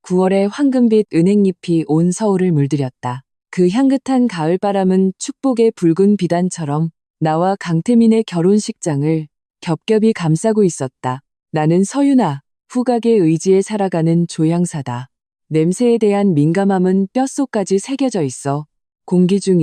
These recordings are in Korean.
9월의 황금빛 은행잎이 온 서울을 물들였다. 그 향긋한 가을바람은 축복의 붉은 비단처럼 나와 강태민의 결혼식장을 겹겹이 감싸고 있었다. 나는 서윤아, 후각의 의지에 살아가는 조향사다. 냄새에 대한 민감함은 뼛속까지 새겨져 있어 공기 중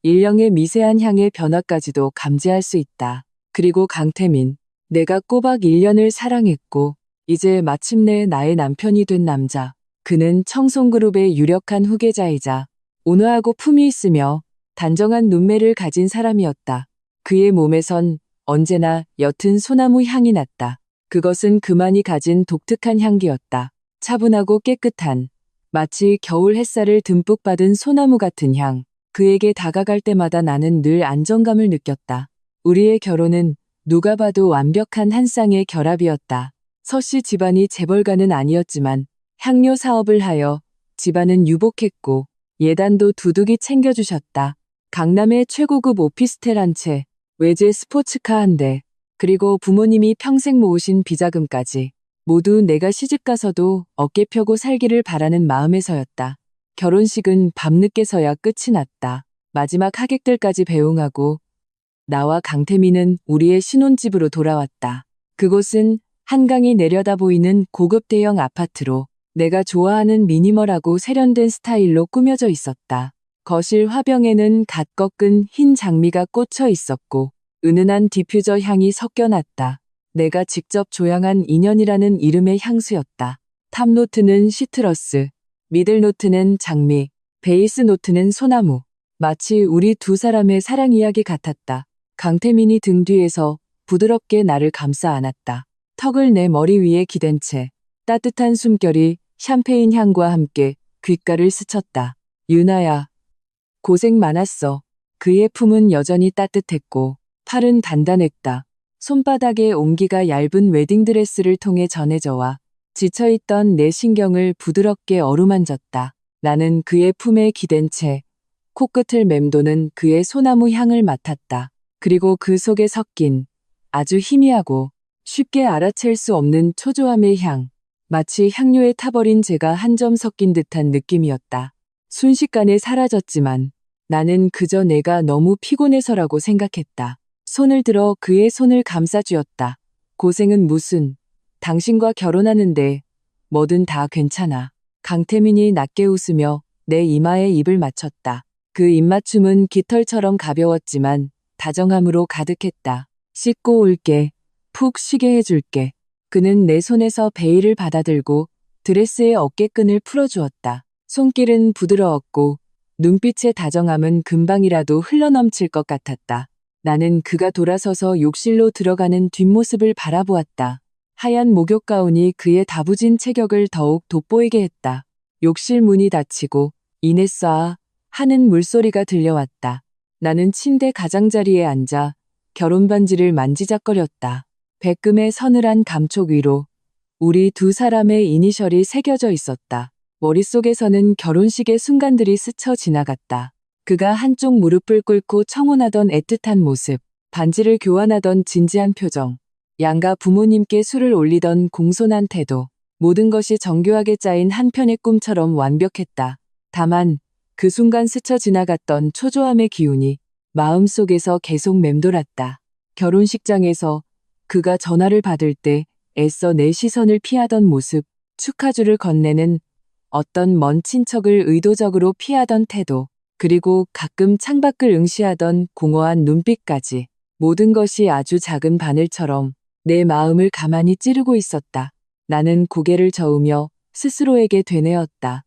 일령의 미세한 향의 변화까지도 감지할 수 있다. 그리고 강태민, 내가 꼬박 1년을 사랑했고 이제 마침내 나의 남편이 된 남자. 그는 청송그룹의 유력한 후계자이자 온화하고 품이 있으며 단정한 눈매를 가진 사람이었다. 그의 몸에선 언제나 옅은 소나무 향이 났다. 그것은 그만이 가진 독특한 향기였다. 차분하고 깨끗한, 마치 겨울 햇살을 듬뿍 받은 소나무 같은 향. 그에게 다가갈 때마다 나는 늘 안정감을 느꼈다. 우리의 결혼은 누가 봐도 완벽한 한 쌍의 결합이었다. 서씨 집안이 재벌가는 아니었지만 향료 사업을 하여 집안은 유복했고 예단도 두둑이 챙겨주셨다. 강남의 최고급 오피스텔 한 채, 외제 스포츠카 한 대, 그리고 부모님이 평생 모으신 비자금까지 모두 내가 시집가서도 어깨 펴고 살기를 바라는 마음에서였다. 결혼식은 밤늦게서야 끝이 났다. 마지막 하객들까지 배웅하고 나와 강태민은 우리의 신혼집으로 돌아왔다. 그곳은 한강이 내려다 보이는 고급 대형 아파트로 내가 좋아하는 미니멀하고 세련된 스타일로 꾸며져 있었다. 거실 화병에는 갓 꺾은 흰 장미가 꽂혀 있었고 은은한 디퓨저 향이 섞여났다. 내가 직접 조향한 인연이라는 이름의 향수였다. 탑노트는 시트러스, 미들노트는 장미, 베이스 노트는 소나무. 마치 우리 두 사람의 사랑 이야기 같았다. 강태민이 등 뒤에서 부드럽게 나를 감싸 안았다. 턱을 내 머리 위에 기댄 채 따뜻한 숨결이 샴페인 향과 함께 귓가를 스쳤다. 유나야, 고생 많았어. 그의 품은 여전히 따뜻했고 팔은 단단했다. 손바닥에 온기가 얇은 웨딩드레스를 통해 전해져와 지쳐있던 내 신경을 부드럽게 어루만졌다. 나는 그의 품에 기댄 채 코끝을 맴도는 그의 소나무 향을 맡았다. 그리고 그 속에 섞인 아주 희미하고 쉽게 알아챌 수 없는 초조함의 향. 마치 향료에 타버린 재가 한 점 섞인 듯한 느낌이었다. 순식간에 사라졌지만 나는 그저 내가 너무 피곤해서라고 생각했다. 손을 들어 그의 손을 감싸주었다. 고생은 무슨, 당신과 결혼하는데 뭐든 다 괜찮아. 강태민이 낮게 웃으며 내 이마에 입을 맞췄다. 그 입맞춤은 깃털처럼 가벼웠지만 다정함으로 가득했다. 씻고 올게. 푹 쉬게 해줄게. 그는 내 손에서 베일을 받아들고 드레스의 어깨끈을 풀어주었다. 손길은 부드러웠고 눈빛의 다정함은 금방이라도 흘러넘칠 것 같았다. 나는 그가 돌아서서 욕실로 들어가는 뒷모습을 바라보았다. 하얀 목욕 가운이 그의 다부진 체격을 더욱 돋보이게 했다. 욕실 문이 닫히고 이내 쏴 하는 물소리가 들려왔다. 나는 침대 가장자리에 앉아 결혼 반지를 만지작거렸다. 백금의 서늘한 감촉 위로 우리 두 사람의 이니셜이 새겨져 있었다. 머릿속에서는 결혼식의 순간들이 스쳐 지나갔다. 그가 한쪽 무릎을 꿇고 청혼하던 애틋한 모습, 반지를 교환하던 진지한 표정, 양가 부모님께 술을 올리던 공손한 태도, 모든 것이 정교하게 짜인 한 편의 꿈처럼 완벽했다. 다만 그 순간 스쳐 지나갔던 초조함의 기운이 마음속에서 계속 맴돌았다. 결혼식장에서 그가 전화를 받을 때 애써 내 시선을 피하던 모습, 축하주를 건네는 어떤 먼 친척을 의도적으로 피하던 태도, 그리고 가끔 창밖을 응시하던 공허한 눈빛까지 모든 것이 아주 작은 바늘처럼 내 마음을 가만히 찌르고 있었다. 나는 고개를 저으며 스스로에게 되뇌었다.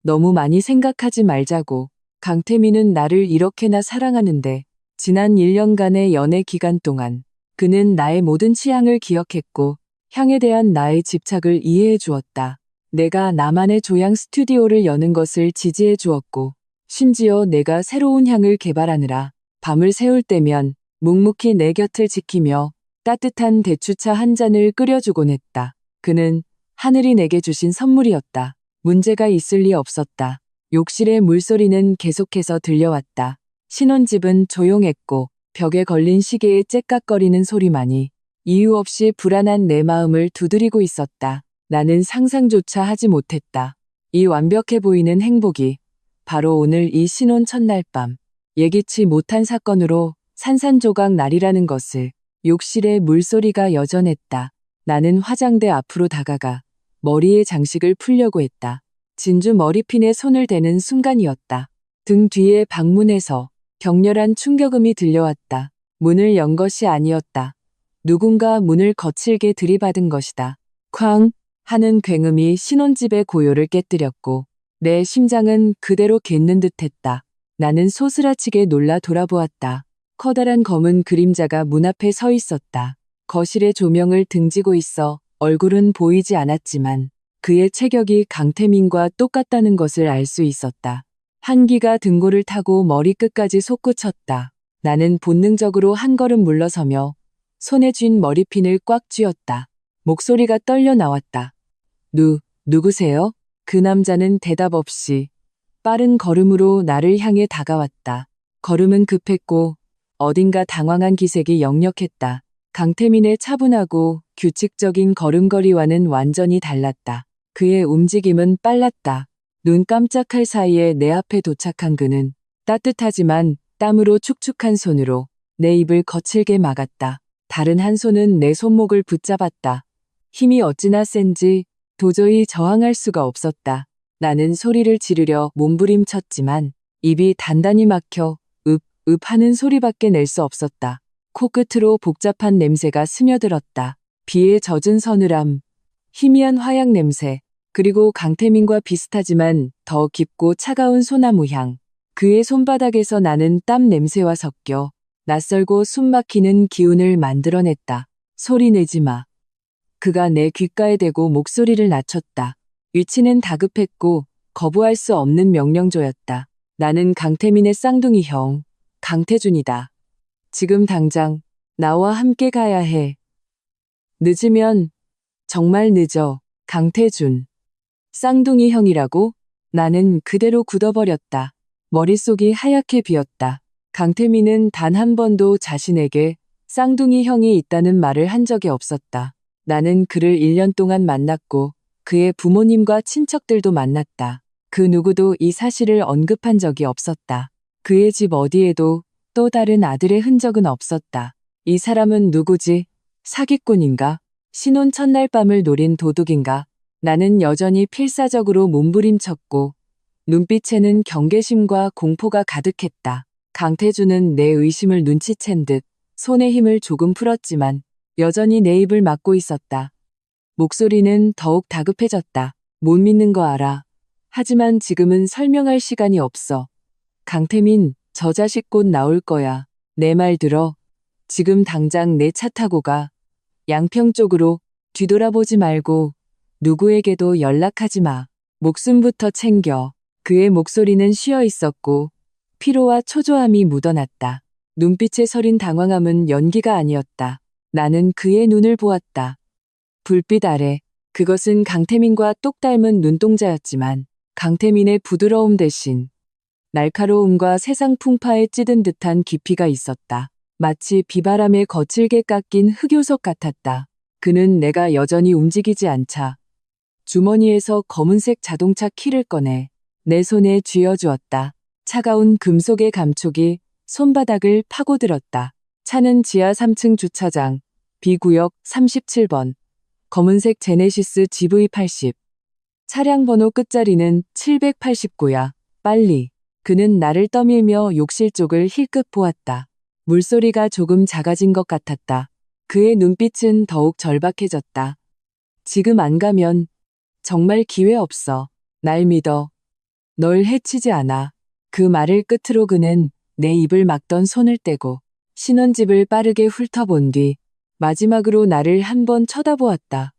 너무 많이 생각하지 말자고. 강태민은 나를 이렇게나 사랑하는데 지난 1년간의 연애 기간 동안 그는 나의 모든 취향을 기억했고 향에 대한 나의 집착을 이해해 주었다. 내가 나만의 조향 스튜디오를 여는 것을 지지해 주었고 심지어 내가 새로운 향을 개발하느라 밤을 새울 때면 묵묵히 내 곁을 지키며 따뜻한 대추차 한 잔을 끓여주곤 했다. 그는 하늘이 내게 주신 선물이었다. 문제가 있을 리 없었다. 욕실의 물소리는 계속해서 들려왔다. 신혼집은 조용했고 벽에 걸린 시계의 째깍거리는 소리만이 이유 없이 불안한 내 마음을 두드리고 있었다. 나는 상상조차 하지 못했다. 이 완벽해 보이는 행복이 바로 오늘 이 신혼 첫날 밤 예기치 못한 사건으로 산산조각 날이라는 것을. 욕실에 물소리가 여전했다. 나는 화장대 앞으로 다가가 머리에 장식을 풀려고 했다. 진주 머리핀에 손을 대는 순간이었다. 등 뒤에 방문에서 격렬한 충격음이 들려왔다. 문을 연 것이 아니었다. 누군가 문을 거칠게 들이받은 것이다. 쾅 하는 굉음이 신혼집의 고요를 깨뜨렸고 내 심장은 그대로 갰는 듯했다. 나는 소스라치게 놀라 돌아보았다. 커다란 검은 그림자가 문 앞에 서 있었다. 거실의 조명을 등지고 있어 얼굴은 보이지 않았지만 그의 체격이 강태민과 똑같다는 것을 알 수 있었다. 한기가 등골을 타고 머리끝까지 솟구쳤다. 나는 본능적으로 한 걸음 물러서며 손에 쥔 머리핀을 꽉 쥐었다. 목소리가 떨려 나왔다. 누구세요? 그 남자는 대답 없이 빠른 걸음으로 나를 향해 다가왔다. 걸음은 급했고 어딘가 당황한 기색이 역력했다. 강태민의 차분하고 규칙적인 걸음걸이와는 완전히 달랐다. 그의 움직임은 빨랐다. 눈 깜짝할 사이에 내 앞에 도착한 그는 따뜻하지만 땀으로 축축한 손으로 내 입을 거칠게 막았다. 다른 한 손은 내 손목을 붙잡았다. 힘이 어찌나 센지 도저히 저항할 수가 없었다. 나는 소리를 지르려 몸부림쳤지만 입이 단단히 막혀 읍 하는 소리밖에 낼 수 없었다. 코끝으로 복잡한 냄새가 스며들었다. 비에 젖은 서늘함, 희미한 화약 냄새, 그리고 강태민과 비슷하지만 더 깊고 차가운 소나무 향. 그의 손바닥에서 나는 땀 냄새와 섞여 낯설고 숨막히는 기운을 만들어냈다. 소리 내지 마. 그가 내 귓가에 대고 목소리를 낮췄다. 위치는 다급했고 거부할 수 없는 명령조였다. 나는 강태민의 쌍둥이 형, 강태준이다. 지금 당장 나와 함께 가야 해. 늦으면 정말 늦어. 강태준. 쌍둥이 형이라고? 나는 그대로 굳어버렸다. 머릿속이 하얗게 비었다. 강태민은 단 한 번도 자신에게 쌍둥이 형이 있다는 말을 한 적이 없었다. 나는 그를 1년 동안 만났고 그의 부모님과 친척들도 만났다. 그 누구도 이 사실을 언급한 적이 없었다. 그의 집 어디에도 또 다른 아들의 흔적은 없었다. 이 사람은 누구지? 사기꾼인가? 신혼 첫날 밤을 노린 도둑인가? 나는 여전히 필사적으로 몸부림쳤고 눈빛에는 경계심과 공포가 가득했다. 강태준은 내 의심을 눈치챈 듯 손의 힘을 조금 풀었지만 여전히 내 입을 막고 있었다. 목소리는 더욱 다급해졌다. 못 믿는 거 알아. 하지만 지금은 설명할 시간이 없어. 강태민, 저 자식 곧 나올 거야. 내 말 들어. 지금 당장 내 차 타고 가. 양평 쪽으로. 뒤돌아보지 말고 누구에게도 연락하지 마. 목숨부터 챙겨. 그의 목소리는 쉬어 있었고 피로와 초조함이 묻어났다. 눈빛에 서린 당황함은 연기가 아니었다. 나는 그의 눈을 보았다. 불빛 아래 그것은 강태민과 똑 닮은 눈동자였지만 강태민의 부드러움 대신 날카로움과 세상 풍파에 찌든 듯한 깊이가 있었다. 마치 비바람에 거칠게 깎인 흑요석 같았다. 그는 내가 여전히 움직이지 않자 주머니에서 검은색 자동차 키를 꺼내 내 손에 쥐어주었다. 차가운 금속의 감촉이 손바닥을 파고들었다. 차는 지하 3층 주차장, B구역 37번, 검은색 제네시스 GV80. 차량 번호 끝자리는 789야. 빨리. 그는 나를 떠밀며 욕실 쪽을 힐끗 보았다. 물소리가 조금 작아진 것 같았다. 그의 눈빛은 더욱 절박해졌다. 지금 안 가면 정말 기회 없어. 날 믿어. 널 해치지 않아. 그 말을 끝으로 그는 내 입을 막던 손을 떼고 신혼집을 빠르게 훑어본 뒤 마지막으로 나를 한 번 쳐다보았다.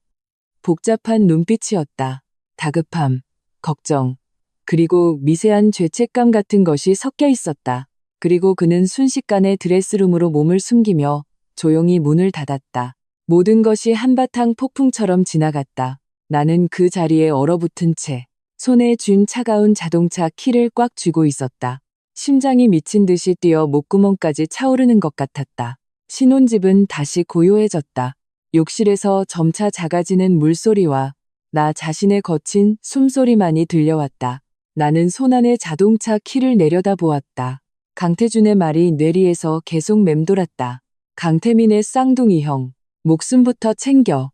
복잡한 눈빛이었다. 다급함, 걱정, 그리고 미세한 죄책감 같은 것이 섞여 있었다. 그리고 그는 순식간에 드레스룸으로 몸을 숨기며 조용히 문을 닫았다. 모든 것이 한바탕 폭풍처럼 지나갔다. 나는 그 자리에 얼어붙은 채 손에 쥔 차가운 자동차 키를 꽉 쥐고 있었다. 심장이 미친 듯이 뛰어 목구멍까지 차오르는 것 같았다. 신혼집은 다시 고요해졌다. 욕실에서 점차 작아지는 물소리와 나 자신의 거친 숨소리만이 들려왔다. 나는 손안의 자동차 키를 내려다보았다. 강태준의 말이 뇌리에서 계속 맴돌았다. 강태민의 쌍둥이 형. 목숨부터 챙겨.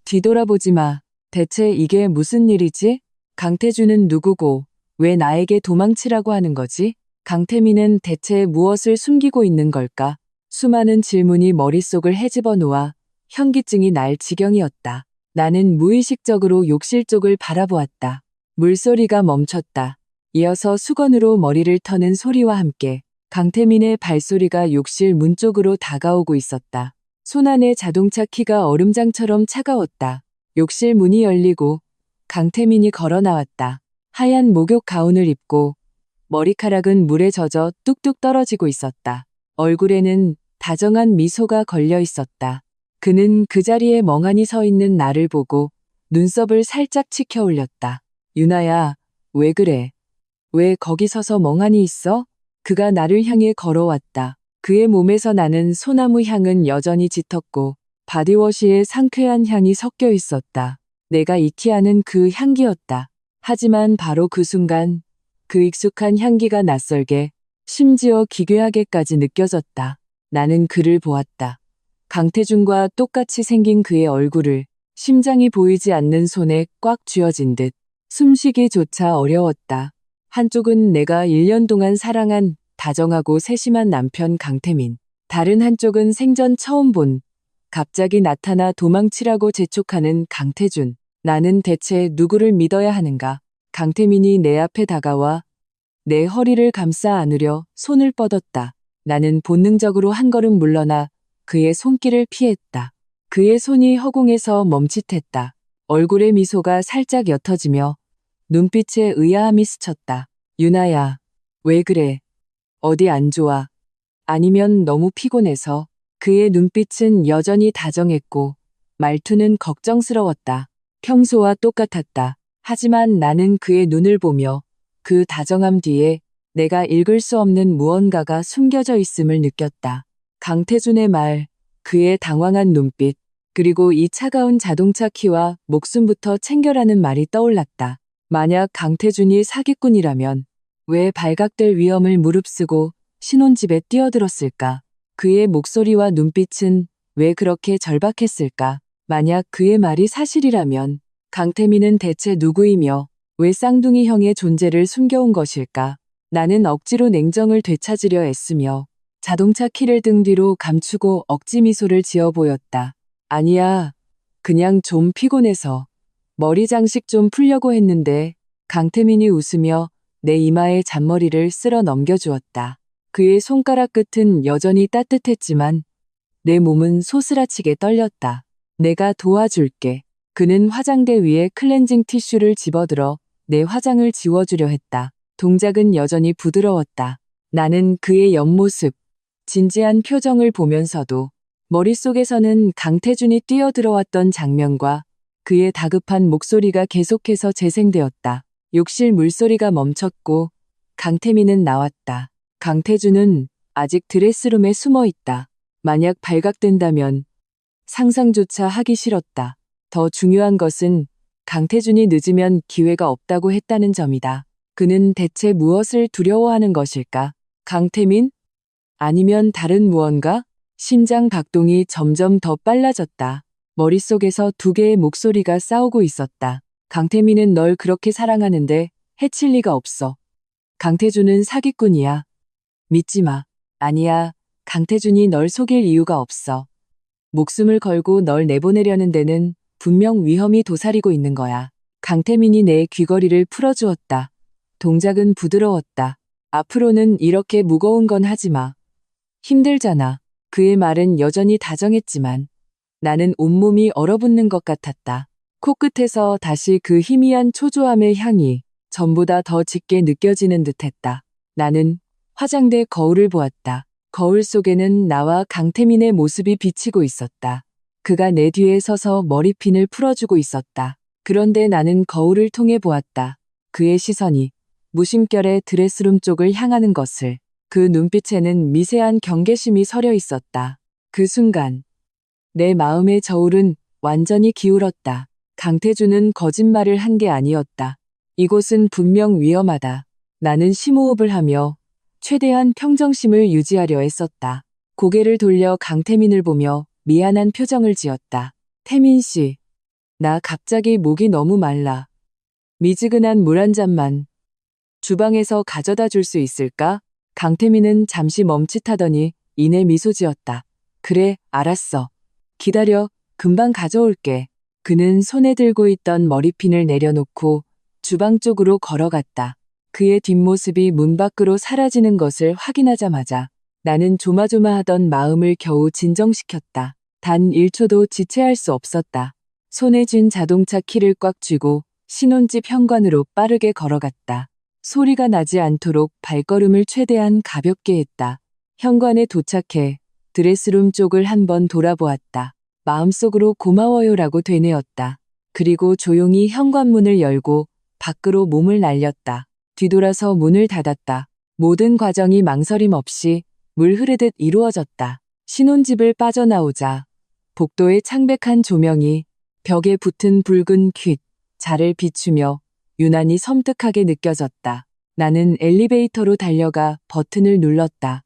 뒤돌아보지 마. 대체 이게 무슨 일이지? 강태준은 누구고 왜 나에게 도망치라고 하는 거지? 강태민은 대체 무엇을 숨기고 있는 걸까? 수많은 질문이 머릿속을 헤집어 놓아 현기증이 날 지경이었다. 나는 무의식적으로 욕실 쪽을 바라보았다. 물소리가 멈췄다. 이어서 수건으로 머리를 터는 소리와 함께 강태민의 발소리가 욕실 문 쪽으로 다가오고 있었다. 손안의 자동차 키가 얼음장처럼 차가웠다. 욕실 문이 열리고 강태민이 걸어 나왔다. 하얀 목욕 가운을 입고 머리카락은 물에 젖어 뚝뚝 떨어지고 있었다. 얼굴에는 다정한 미소가 걸려 있었다. 그는 그 자리에 멍하니 서 있는 나를 보고 눈썹을 살짝 치켜 올렸다. 유나야, 왜 그래? 왜 거기 서서 멍하니 있어? 그가 나를 향해 걸어왔다. 그의 몸에서 나는 소나무 향은 여전히 짙었고 바디워시의 상쾌한 향이 섞여 있었다. 내가 익히 아는 그 향기였다. 하지만 바로 그 순간 그 익숙한 향기가 낯설게 심지어 기괴하게까지 느껴졌다. 나는 그를 보았다. 강태준과 똑같이 생긴 그의 얼굴을 심장이 보이지 않는 손에 꽉 쥐어진 듯 숨쉬기조차 어려웠다. 한쪽은 내가 1년 동안 사랑한 다정하고 세심한 남편 강태민. 다른 한쪽은 생전 처음 본 갑자기 나타나 도망치라고 재촉하는 강태준. 나는 대체 누구를 믿어야 하는가? 강태민이 내 앞에 다가와 내 허리를 감싸 안으려 손을 뻗었다. 나는 본능적으로 한 걸음 물러나 그의 손길을 피했다. 그의 손이 허공에서 멈칫했다. 얼굴의 미소가 살짝 옅어지며 눈빛에 의아함이 스쳤다. 유나야, 왜 그래? 어디 안 좋아? 아니면 너무 피곤해서? 그의 눈빛은 여전히 다정했고 말투는 걱정스러웠다. 평소와 똑같았다. 하지만 나는 그의 눈을 보며 그 다정함 뒤에 내가 읽을 수 없는 무언가가 숨겨져 있음을 느꼈다. 강태준의 말, 그의 당황한 눈빛, 그리고 이 차가운 자동차 키와 목숨부터 챙겨라는 말이 떠올랐다. 만약 강태준이 사기꾼이라면 왜 발각될 위험을 무릅쓰고 신혼집에 뛰어들었을까? 그의 목소리와 눈빛은 왜 그렇게 절박했을까? 만약 그의 말이 사실이라면 강태민은 대체 누구이며 왜 쌍둥이 형의 존재를 숨겨온 것일까? 나는 억지로 냉정을 되찾으려 애쓰며 자동차 키를 등 뒤로 감추고 억지 미소를 지어 보였다. 아니야, 그냥 좀 피곤해서 머리 장식 좀 풀려고 했는데. 강태민이 웃으며 내 이마에 잔머리를 쓸어 넘겨주었다. 그의 손가락 끝은 여전히 따뜻했지만 내 몸은 소스라치게 떨렸다. 내가 도와줄게. 그는 화장대 위에 클렌징 티슈를 집어들어 내 화장을 지워주려 했다. 동작은 여전히 부드러웠다. 나는 그의 옆모습, 진지한 표정을 보면서도 머릿속에서는 강태준이 뛰어들어왔던 장면과 그의 다급한 목소리가 계속해서 재생되었다. 욕실 물소리가 멈췄고 강태민은 나왔다. 강태준은 아직 드레스룸에 숨어 있다. 만약 발각된다면 상상조차 하기 싫었다. 더 중요한 것은 강태준이 늦으면 기회가 없다고 했다는 점이다. 그는 대체 무엇을 두려워하는 것일까? 강태민? 아니면 다른 무언가? 심장 박동이 점점 더 빨라졌다. 머릿속에서 두 개의 목소리가 싸우고 있었다. 강태민은 널 그렇게 사랑하는데 해칠 리가 없어. 강태준은 사기꾼이야. 믿지 마. 아니야. 강태준이 널 속일 이유가 없어. 목숨을 걸고 널 내보내려는 데는 분명 위험이 도사리고 있는 거야. 강태민이 내 귀걸이를 풀어주었다. 동작은 부드러웠다. 앞으로는 이렇게 무거운 건 하지 마. 힘들잖아. 그의 말은 여전히 다정했지만 나는 온몸이 얼어붙는 것 같았다. 코끝에서 다시 그 희미한 초조함의 향이 전보다 더 짙게 느껴지는 듯했다. 나는 화장대 거울을 보았다. 거울 속에는 나와 강태민의 모습이 비치고 있었다. 그가 내 뒤에 서서 머리핀을 풀어주고 있었다. 그런데 나는 거울을 통해 보았다. 그의 시선이 무심결에 드레스룸 쪽을 향하는 것을. 그 눈빛에는 미세한 경계심이 서려 있었다. 그 순간 내 마음의 저울은 완전히 기울었다. 강태준은 거짓말을 한 게 아니었다. 이곳은 분명 위험하다. 나는 심호흡을 하며 최대한 평정심을 유지하려 했었다. 고개를 돌려 강태민을 보며 미안한 표정을 지었다. 태민 씨, 나 갑자기 목이 너무 말라. 미지근한 물 한 잔만 주방에서 가져다 줄 수 있을까? 강태민은 잠시 멈칫하더니 이내 미소 지었다. 그래, 알았어. 기다려, 금방 가져올게. 그는 손에 들고 있던 머리핀을 내려놓고 주방 쪽으로 걸어갔다. 그의 뒷모습이 문 밖으로 사라지는 것을 확인하자마자 나는 조마조마하던 마음을 겨우 진정시켰다. 단 1초도 지체할 수 없었다. 손에 쥔 자동차 키를 꽉 쥐고 신혼집 현관으로 빠르게 걸어갔다. 소리가 나지 않도록 발걸음을 최대한 가볍게 했다. 현관에 도착해 드레스룸 쪽을 한번 돌아보았다. 마음속으로 고마워요라고 되뇌었다. 그리고 조용히 현관문을 열고 밖으로 몸을 날렸다. 뒤돌아서 문을 닫았다. 모든 과정이 망설임 없이 물 흐르듯 이루어졌다. 신혼집을 빠져나오자 복도의 창백한 조명이 벽에 붙은 붉은 빛, 자를 비추며 유난히 섬뜩하게 느껴졌다. 나는 엘리베이터로 달려가 버튼을 눌렀다.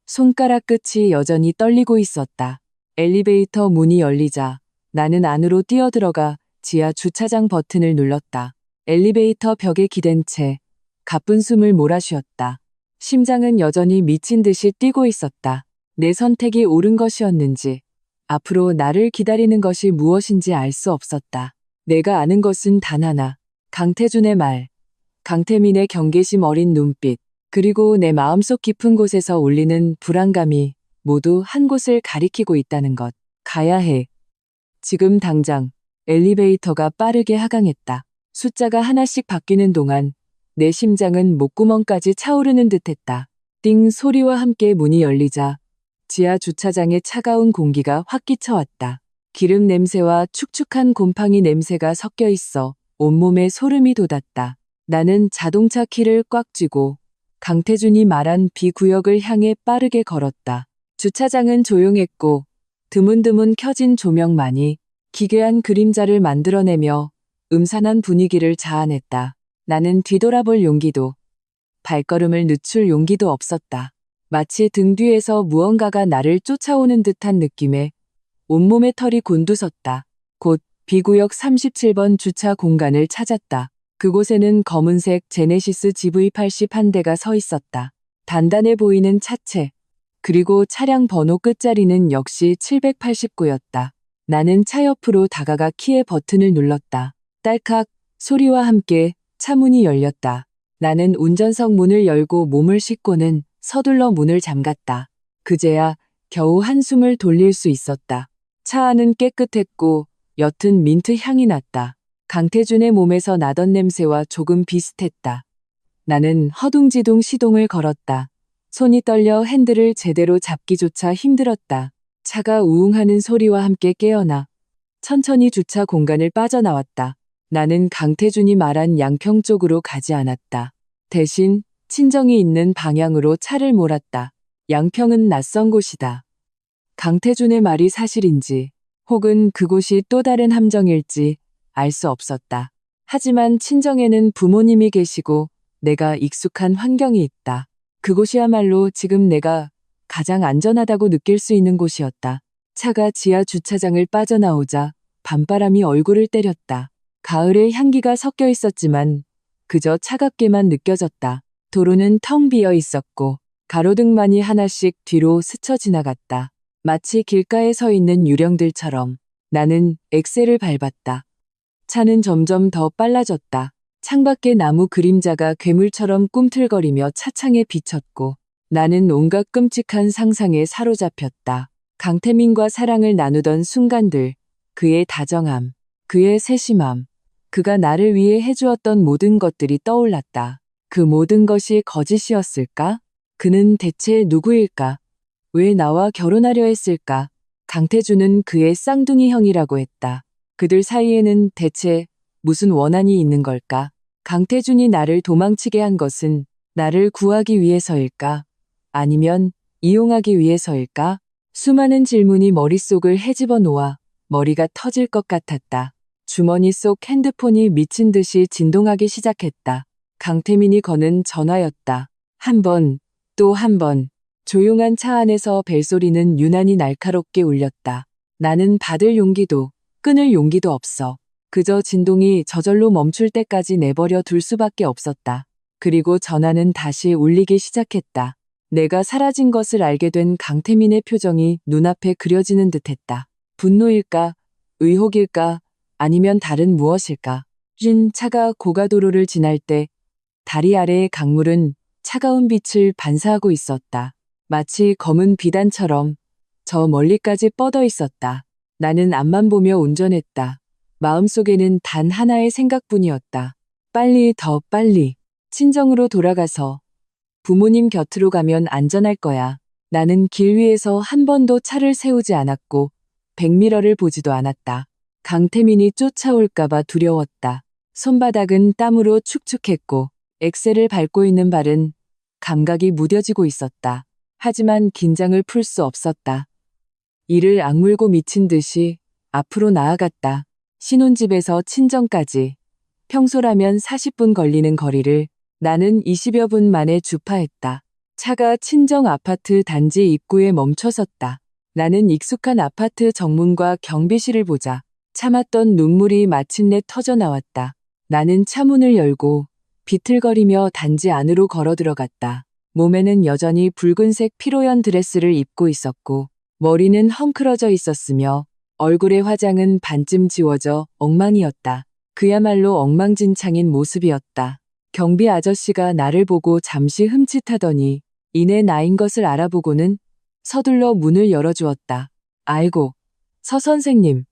손가락 끝이 여전히 떨리고 있었다. 엘리베이터 문이 열리자 나는 안으로 뛰어들어가 지하 주차장 버튼을 눌렀다. 엘리베이터 벽에 기댄 채 가쁜 숨을 몰아쉬었다. 심장은 여전히 미친 듯이 뛰고 있었다. 내 선택이 옳은 것이었는지, 앞으로 나를 기다리는 것이 무엇인지 알 수 없었다. 내가 아는 것은 단 하나. 강태준의 말, 강태민의 경계심 어린 눈빛, 그리고 내 마음속 깊은 곳에서 울리는 불안감이 모두 한 곳을 가리키고 있다는 것. 가야 해. 지금 당장. 엘리베이터가 빠르게 하강했다. 숫자가 하나씩 바뀌는 동안 내 심장은 목구멍까지 차오르는 듯했다. 띵 소리와 함께 문이 열리자 지하 주차장에 차가운 공기가 확 끼쳐왔다. 기름 냄새와 축축한 곰팡이 냄새가 섞여 있어 온몸에 소름이 돋았다. 나는 자동차 키를 꽉 쥐고 강태준이 말한 B구역을 향해 빠르게 걸었다. 주차장은 조용했고 드문드문 켜진 조명만이 기괴한 그림자를 만들어내며 음산한 분위기를 자아냈다. 나는 뒤돌아볼 용기도, 발걸음을 늦출 용기도 없었다. 마치 등 뒤에서 무언가가 나를 쫓아오는 듯한 느낌에 온몸의 털이 곤두섰다. 곧 B구역 37번 주차 공간을 찾았다. 그곳에는 검은색 제네시스 GV80 한 대가 서 있었다. 단단해 보이는 차체, 그리고 차량 번호 끝자리는 역시 789였다. 나는 차 옆으로 다가가 키의 버튼을 눌렀다. 딸칵 소리와 함께 차 문이 열렸다. 나는 운전석 문을 열고 몸을 싣고는 서둘러 문을 잠갔다. 그제야 겨우 한숨을 돌릴 수 있었다. 차 안은 깨끗했고 옅은 민트 향이 났다. 강태준의 몸에서 나던 냄새와 조금 비슷했다. 나는 허둥지둥 시동을 걸었다. 손이 떨려 핸들을 제대로 잡기조차 힘들었다. 차가 우웅하는 소리와 함께 깨어나 천천히 주차 공간을 빠져나왔다. 나는 강태준이 말한 양평 쪽으로 가지 않았다. 대신 친정이 있는 방향으로 차를 몰았다. 양평은 낯선 곳이다. 강태준의 말이 사실인지 혹은 그곳이 또 다른 함정일지 알 수 없었다. 하지만 친정에는 부모님이 계시고 내가 익숙한 환경이 있다. 그곳이야말로 지금 내가 가장 안전하다고 느낄 수 있는 곳이었다. 차가 지하 주차장을 빠져나오자 밤바람이 얼굴을 때렸다. 가을의 향기가 섞여 있었지만 그저 차갑게만 느껴졌다. 도로는 텅 비어 있었고 가로등만이 하나씩 뒤로 스쳐 지나갔다. 마치 길가에 서 있는 유령들처럼 나는 엑셀을 밟았다. 차는 점점 더 빨라졌다. 창밖에 나무 그림자가 괴물처럼 꿈틀거리며 차창에 비쳤고 나는 온갖 끔찍한 상상에 사로잡혔다. 강태민과 사랑을 나누던 순간들, 그의 다정함, 그의 세심함, 그가 나를 위해 해주었던 모든 것들이 떠올랐다. 그 모든 것이 거짓이었을까? 그는 대체 누구일까? 왜 나와 결혼하려 했을까? 강태준은 그의 쌍둥이 형이라고 했다. 그들 사이에는 대체 무슨 원한이 있는 걸까? 강태준이 나를 도망치게 한 것은 나를 구하기 위해서일까? 아니면 이용하기 위해서일까? 수많은 질문이 머릿속을 헤집어 놓아 머리가 터질 것 같았다. 주머니 속 핸드폰이 미친 듯이 진동하기 시작했다. 강태민이 거는 전화였다. 한 번, 또 한 번. 조용한 차 안에서 벨소리는 유난히 날카롭게 울렸다. 나는 받을 용기도, 끊을 용기도 없어. 그저 진동이 저절로 멈출 때까지 내버려 둘 수밖에 없었다. 그리고 전화는 다시 울리기 시작했다. 내가 사라진 것을 알게 된 강태민의 표정이 눈앞에 그려지는 듯했다. 분노일까? 의혹일까? 아니면 다른 무엇일까? 쥔 차가 고가도로를 지날 때 다리 아래의 강물은 차가운 빛을 반사하고 있었다. 마치 검은 비단처럼 저 멀리까지 뻗어 있었다. 나는 앞만 보며 운전했다. 마음속에는 단 하나의 생각뿐이었다. 빨리 더 빨리 친정으로 돌아가서 부모님 곁으로 가면 안전할 거야. 나는 길 위에서 한 번도 차를 세우지 않았고 백미러를 보지도 않았다. 강태민이 쫓아올까봐 두려웠다. 손바닥은 땀으로 축축했고 엑셀을 밟고 있는 발은 감각이 무뎌지고 있었다. 하지만 긴장을 풀 수 없었다. 이를 악물고 미친 듯이 앞으로 나아갔다. 신혼집에서 친정까지 평소라면 40분 걸리는 거리를 나는 20여 분 만에 주파했다. 차가 친정 아파트 단지 입구에 멈춰섰다. 나는 익숙한 아파트 정문과 경비실을 보자 참았던 눈물이 마침내 터져 나왔다. 나는 차문을 열고 비틀거리며 단지 안으로 걸어 들어갔다. 몸에는 여전히 붉은색 피로연 드레스를 입고 있었고 머리는 헝클어져 있었으며 얼굴의 화장은 반쯤 지워져 엉망이었다. 그야말로 엉망진창인 모습이었다. 경비 아저씨가 나를 보고 잠시 흠칫하더니 이내 나인 것을 알아보고는 서둘러 문을 열어주었다. 아이고, 서 선생님,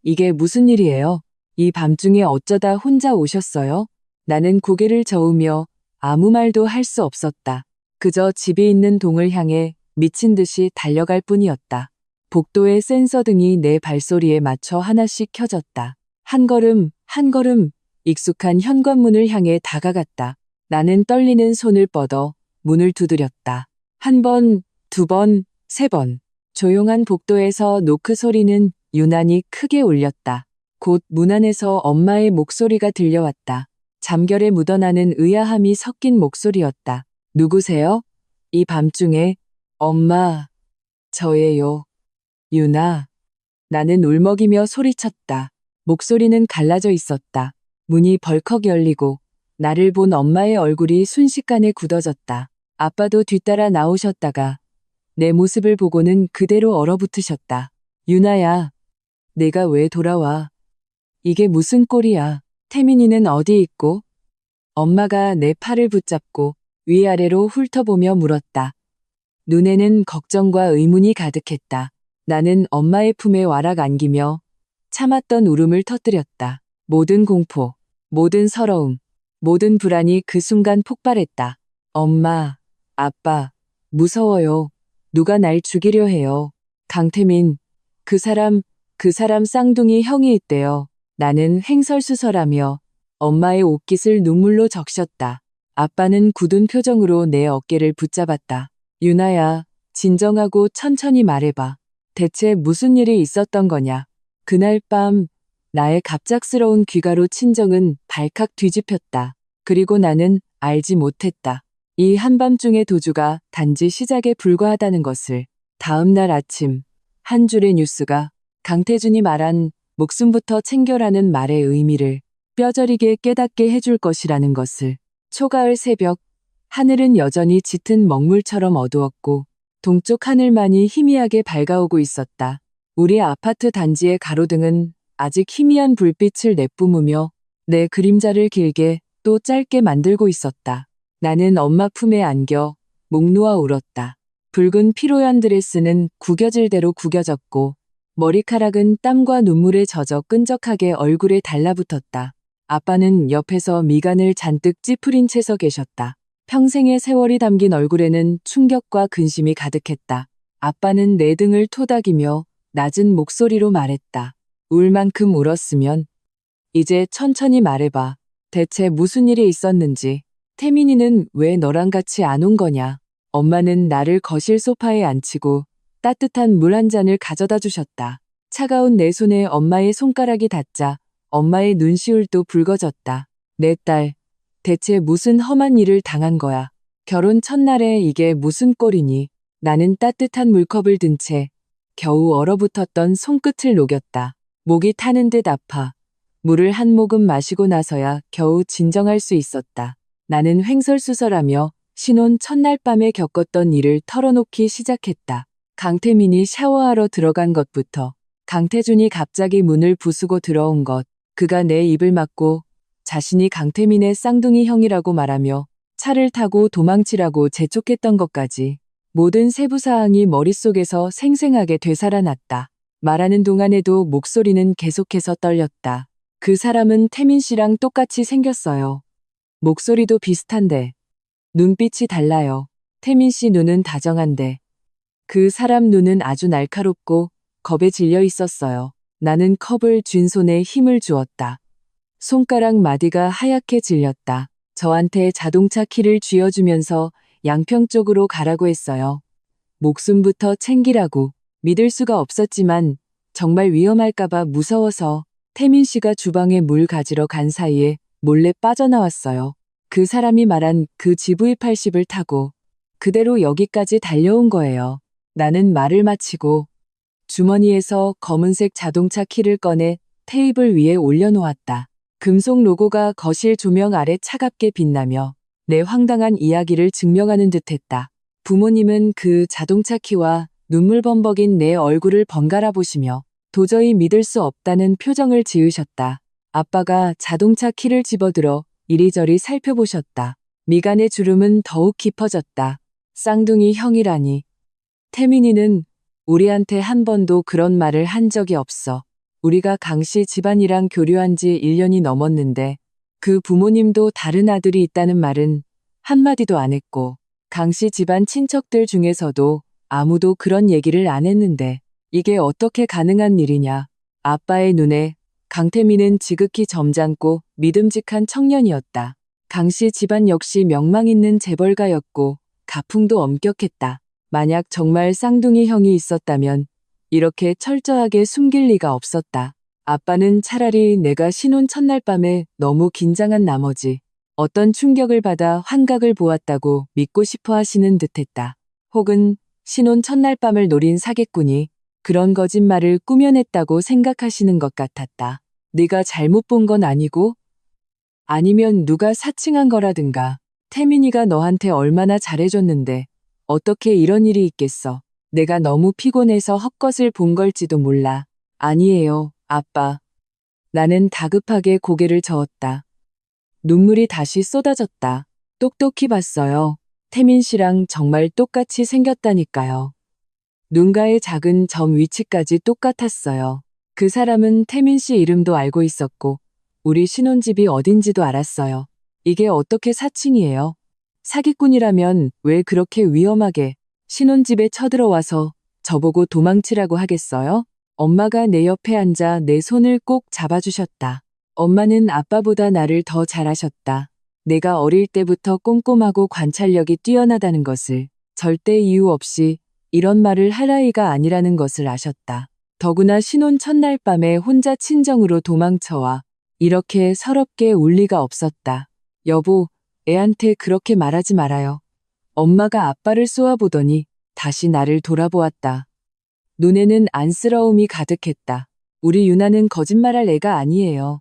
이게 무슨 일이에요? 이 밤중에 어쩌다 혼자 오셨어요? 나는 고개를 저으며 아무 말도 할 수 없었다. 그저 집이 있는 동을 향해 미친 듯이 달려갈 뿐이었다. 복도의 센서등이 내 발소리에 맞춰 하나씩 켜졌다. 한 걸음, 한 걸음 익숙한 현관문을 향해 다가갔다. 나는 떨리는 손을 뻗어 문을 두드렸다. 한 번, 두 번, 세 번. 조용한 복도에서 노크 소리는 유난히 크게 울렸다. 곧 문 안에서 엄마의 목소리가 들려왔다. 잠결에 묻어나는 의아함이 섞인 목소리였다. 누구세요? 이 밤중에. 엄마, 저예요. 유나. 나는 울먹이며 소리쳤다. 목소리는 갈라져 있었다. 문이 벌컥 열리고 나를 본 엄마의 얼굴이 순식간에 굳어졌다. 아빠도 뒤따라 나오셨다가 내 모습을 보고는 그대로 얼어붙으셨다. 유나야, 내가 왜 돌아와? 이게 무슨 꼴이야? 태민이는 어디 있고? 엄마가 내 팔을 붙잡고 위아래로 훑어보며 물었다. 눈에는 걱정과 의문이 가득했다. 나는 엄마의 품에 와락 안기며 참았던 울음을 터뜨렸다. 모든 공포, 모든 서러움, 모든 불안이 그 순간 폭발했다. 엄마, 아빠, 무서워요. 누가 날 죽이려 해요. 강태민, 그 사람 쌍둥이 형이 있대요. 나는 횡설수설하며 엄마의 옷깃을 눈물로 적셨다. 아빠는 굳은 표정으로 내 어깨를 붙잡았다. 유나야, 진정하고 천천히 말해봐. 대체 무슨 일이 있었던 거냐? 그날 밤 나의 갑작스러운 귀가로 친정은 발칵 뒤집혔다. 그리고 나는 알지 못했다. 이 한밤중의 도주가 단지 시작에 불과하다는 것을. 다음 날 아침 한 줄의 뉴스가 강태준이 말한 목숨부터 챙겨라는 말의 의미를 뼈저리게 깨닫게 해줄 것이라는 것을. 초가을 새벽, 하늘은 여전히 짙은 먹물처럼 어두웠고 동쪽 하늘만이 희미하게 밝아오고 있었다. 우리 아파트 단지의 가로등은 아직 희미한 불빛을 내뿜으며 내 그림자를 길게 또 짧게 만들고 있었다. 나는 엄마 품에 안겨 목 놓아 울었다. 붉은 피로연 드레스는 구겨질 대로 구겨졌고 머리카락은 땀과 눈물에 젖어 끈적하게 얼굴에 달라붙었다. 아빠는 옆에서 미간을 잔뜩 찌푸린 채 서 계셨다. 평생의 세월이 담긴 얼굴에는 충격과 근심이 가득했다. 아빠는 내 등을 토닥이며 낮은 목소리로 말했다. 울 만큼 울었으면 이제 천천히 말해봐. 대체 무슨 일이 있었는지. 태민이는 왜 너랑 같이 안 온 거냐. 엄마는 나를 거실 소파에 앉히고 따뜻한 물 한 잔을 가져다 주셨다. 차가운 내 손에 엄마의 손가락이 닿자 엄마의 눈시울도 붉어졌다. 내 딸, 대체 무슨 험한 일을 당한 거야. 결혼 첫날에 이게 무슨 꼴이니. 나는 따뜻한 물컵을 든 채 겨우 얼어붙었던 손끝을 녹였다. 목이 타는 듯 아파. 물을 한 모금 마시고 나서야 겨우 진정할 수 있었다. 나는 횡설수설하며 신혼 첫날 밤에 겪었던 일을 털어놓기 시작했다. 강태민이 샤워하러 들어간 것부터, 강태준이 갑자기 문을 부수고 들어온 것, 그가 내 입을 막고 자신이 강태민의 쌍둥이 형이라고 말하며 차를 타고 도망치라고 재촉했던 것까지 모든 세부사항이 머릿속에서 생생하게 되살아났다. 말하는 동안에도 목소리는 계속해서 떨렸다. 그 사람은 태민 씨랑 똑같이 생겼어요. 목소리도 비슷한데 눈빛이 달라요. 태민 씨 눈은 다정한데 그 사람 눈은 아주 날카롭고 겁에 질려 있었어요. 나는 컵을 쥔 손에 힘을 주었다. 손가락 마디가 하얗게 질렸다. 저한테 자동차 키를 쥐어주면서 양평 쪽으로 가라고 했어요. 목숨부터 챙기라고. 믿을 수가 없었지만 정말 위험할까봐 무서워서 태민 씨가 주방에 물 가지러 간 사이에 몰래 빠져나왔어요. 그 사람이 말한 그 GV80을 타고 그대로 여기까지 달려온 거예요. 나는 말을 마치고 주머니에서 검은색 자동차 키를 꺼내 테이블 위에 올려놓았다. 금속 로고가 거실 조명 아래 차갑게 빛나며 내 황당한 이야기를 증명하는 듯했다. 부모님은 그 자동차 키와 눈물 범벅인 내 얼굴을 번갈아 보시며 도저히 믿을 수 없다는 표정을 지으셨다. 아빠가 자동차 키를 집어들어 이리저리 살펴보셨다. 미간의 주름은 더욱 깊어졌다. 쌍둥이 형이라니. 태민이는 우리한테 한 번도 그런 말을 한 적이 없어. 우리가 강씨 집안이랑 교류한 지 1년이 넘었는데 그 부모님도 다른 아들이 있다는 말은 한마디도 안 했고 강씨 집안 친척들 중에서도 아무도 그런 얘기를 안 했는데 이게 어떻게 가능한 일이냐. 아빠의 눈에 강태민은 지극히 점잖고 믿음직한 청년이었다. 강씨 집안 역시 명망 있는 재벌가였고 가풍도 엄격했다. 만약 정말 쌍둥이 형이 있었다면 이렇게 철저하게 숨길 리가 없었다. 아빠는 차라리 내가 신혼 첫날 밤에 너무 긴장한 나머지 어떤 충격을 받아 환각을 보았다고 믿고 싶어 하시는 듯했다. 혹은 신혼 첫날 밤을 노린 사기꾼이 그런 거짓말을 꾸며냈다고 생각하시는 것 같았다. 네가 잘못 본 건 아니고? 아니면 누가 사칭한 거라든가. 태민이가 너한테 얼마나 잘해줬는데 어떻게 이런 일이 있겠어. 내가 너무 피곤해서 헛것을 본 걸지도 몰라. 아니에요, 아빠. 나는 다급하게 고개를 저었다. 눈물이 다시 쏟아졌다. 똑똑히 봤어요. 태민 씨랑 정말 똑같이 생겼다니까요. 눈가의 작은 점 위치까지 똑같았어요. 그 사람은 태민 씨 이름도 알고 있었고 우리 신혼집이 어딘지도 알았어요. 이게 어떻게 사칭이에요? 사기꾼이라면 왜 그렇게 위험하게 신혼집에 쳐들어와서 저보고 도망치라고 하겠어요? 엄마가 내 옆에 앉아 내 손을 꼭 잡아주셨다. 엄마는 아빠보다 나를 더 잘아셨다. 내가 어릴 때부터 꼼꼼하고 관찰력이 뛰어나다는 것을, 절대 이유 없이 이런 말을 할 아이가 아니라는 것을 아셨다. 더구나 신혼 첫날 밤에 혼자 친정으로 도망쳐와 이렇게 서럽게 울 리가 없었다. 여보, 애한테 그렇게 말하지 말아요. 엄마가 아빠를 쏘아보더니 다시 나를 돌아보았다. 눈에는 안쓰러움이 가득했다. 우리 유나는 거짓말할 애가 아니에요.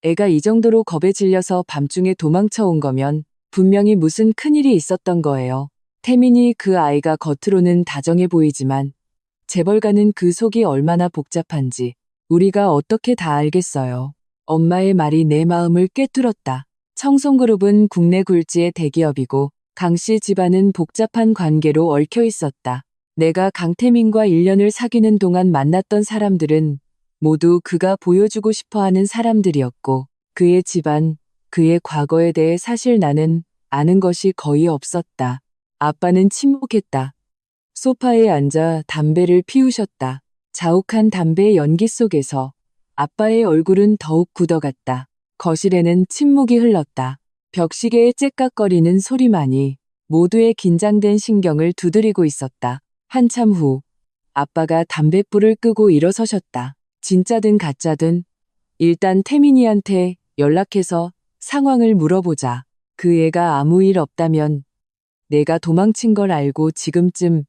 애가 이 정도로 겁에 질려서 밤중에 도망쳐 온 거면 분명히 무슨 큰일이 있었던 거예요. 태민이 그 아이가 겉으로는 다정해 보이지만 재벌가는 그 속이 얼마나 복잡한지 우리가 어떻게 다 알겠어요. 엄마의 말이 내 마음을 꿰뚫었다. 청송그룹은 국내 굴지의 대기업이고 강씨 집안은 복잡한 관계로 얽혀 있었다. 내가 강태민과 1년을 사귀는 동안 만났던 사람들은 모두 그가 보여주고 싶어하는 사람들이었고 그의 집안, 그의 과거에 대해 사실 나는 아는 것이 거의 없었다. 아빠는 침묵했다. 소파에 앉아 담배를 피우셨다. 자욱한 담배의 연기 속에서 아빠의 얼굴은 더욱 굳어갔다. 거실에는 침묵이 흘렀다. 벽시계의 째깍거리는 소리만이 모두의 긴장된 신경을 두드리고 있었다. 한참 후 아빠가 담뱃불을 끄고 일어서셨다. 진짜든 가짜든 일단 태민이한테 연락해서 상황을 물어보자. 그 애가 아무 일 없다면 내가 도망친 걸 알고 지금쯤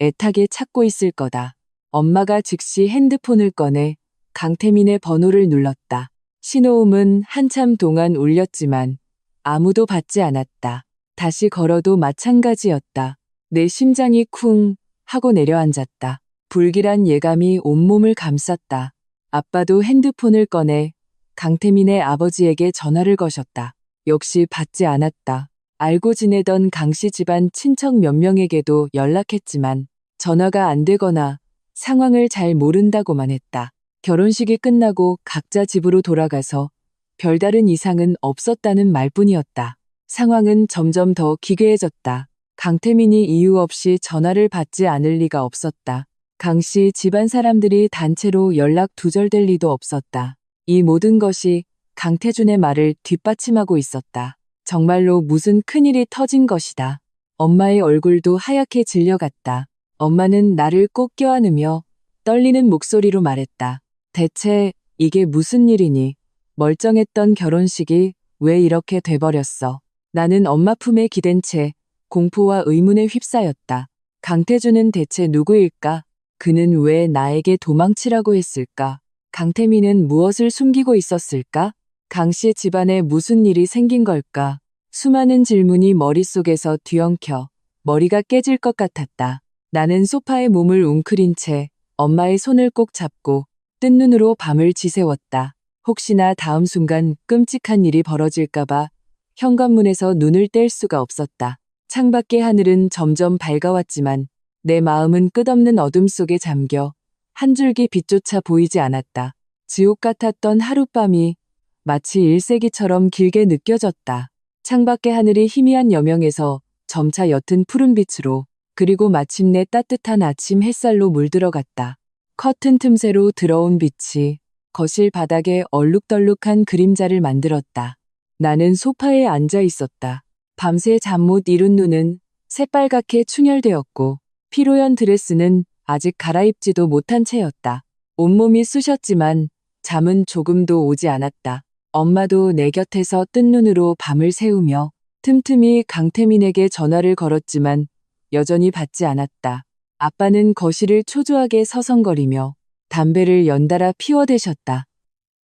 애타게 찾고 있을 거다. 엄마가 즉시 핸드폰을 꺼내 강태민의 번호를 눌렀다. 신호음은 한참 동안 울렸지만 아무도 받지 않았다. 다시 걸어도 마찬가지였다. 내 심장이 쿵 하고 내려앉았다. 불길한 예감이 온몸을 감쌌다. 아빠도 핸드폰을 꺼내 강태민의 아버지에게 전화를 거셨다. 역시 받지 않았다. 알고 지내던 강씨 집안 친척 몇 명에게도 연락했지만 전화가 안 되거나 상황을 잘 모른다고만 했다. 결혼식이 끝나고 각자 집으로 돌아가서 별다른 이상은 없었다는 말뿐이었다. 상황은 점점 더 기괴해졌다. 강태민이 이유 없이 전화를 받지 않을 리가 없었다. 강씨 집안 사람들이 단체로 연락 두절될 리도 없었다. 이 모든 것이 강태준의 말을 뒷받침하고 있었다. 정말로 무슨 큰일이 터진 것이다. 엄마의 얼굴도 하얗게 질려갔다. 엄마는 나를 꼭 껴안으며 떨리는 목소리로 말했다. 대체 이게 무슨 일이니? 멀쩡했던 결혼식이 왜 이렇게 돼버렸어? 나는 엄마 품에 기댄 채 공포와 의문에 휩싸였다. 강태준은 대체 누구일까? 그는 왜 나에게 도망치라고 했을까? 강태민은 무엇을 숨기고 있었을까? 강씨 집안에 무슨 일이 생긴 걸까? 수많은 질문이 머릿속에서 뒤엉켜 머리가 깨질 것 같았다. 나는 소파에 몸을 웅크린 채 엄마의 손을 꼭 잡고 뜬 눈으로 밤을 지새웠다. 혹시나 다음 순간 끔찍한 일이 벌어질까봐 현관문에서 눈을 뗄 수가 없었다. 창밖의 하늘은 점점 밝아왔지만 내 마음은 끝없는 어둠 속에 잠겨 한 줄기 빛조차 보이지 않았다. 지옥 같았던 하룻밤이 마치 1세기처럼 길게 느껴졌다. 창밖의 하늘이 희미한 여명에서 점차 옅은 푸른빛으로 그리고 마침내 따뜻한 아침 햇살로 물들어갔다. 커튼 틈새로 들어온 빛이 거실 바닥에 얼룩덜룩한 그림자를 만들었다. 나는 소파에 앉아 있었다. 밤새 잠 못 이룬 눈은 새빨갛게 충혈되었고 피로연 드레스는 아직 갈아입지도 못한 채였다. 온몸이 쑤셨지만 잠은 조금도 오지 않았다. 엄마도 내 곁에서 뜬 눈으로 밤을 새우며 틈틈이 강태민에게 전화를 걸었지만 여전히 받지 않았다. 아빠는 거실을 초조하게 서성거리며 담배를 연달아 피워대셨다.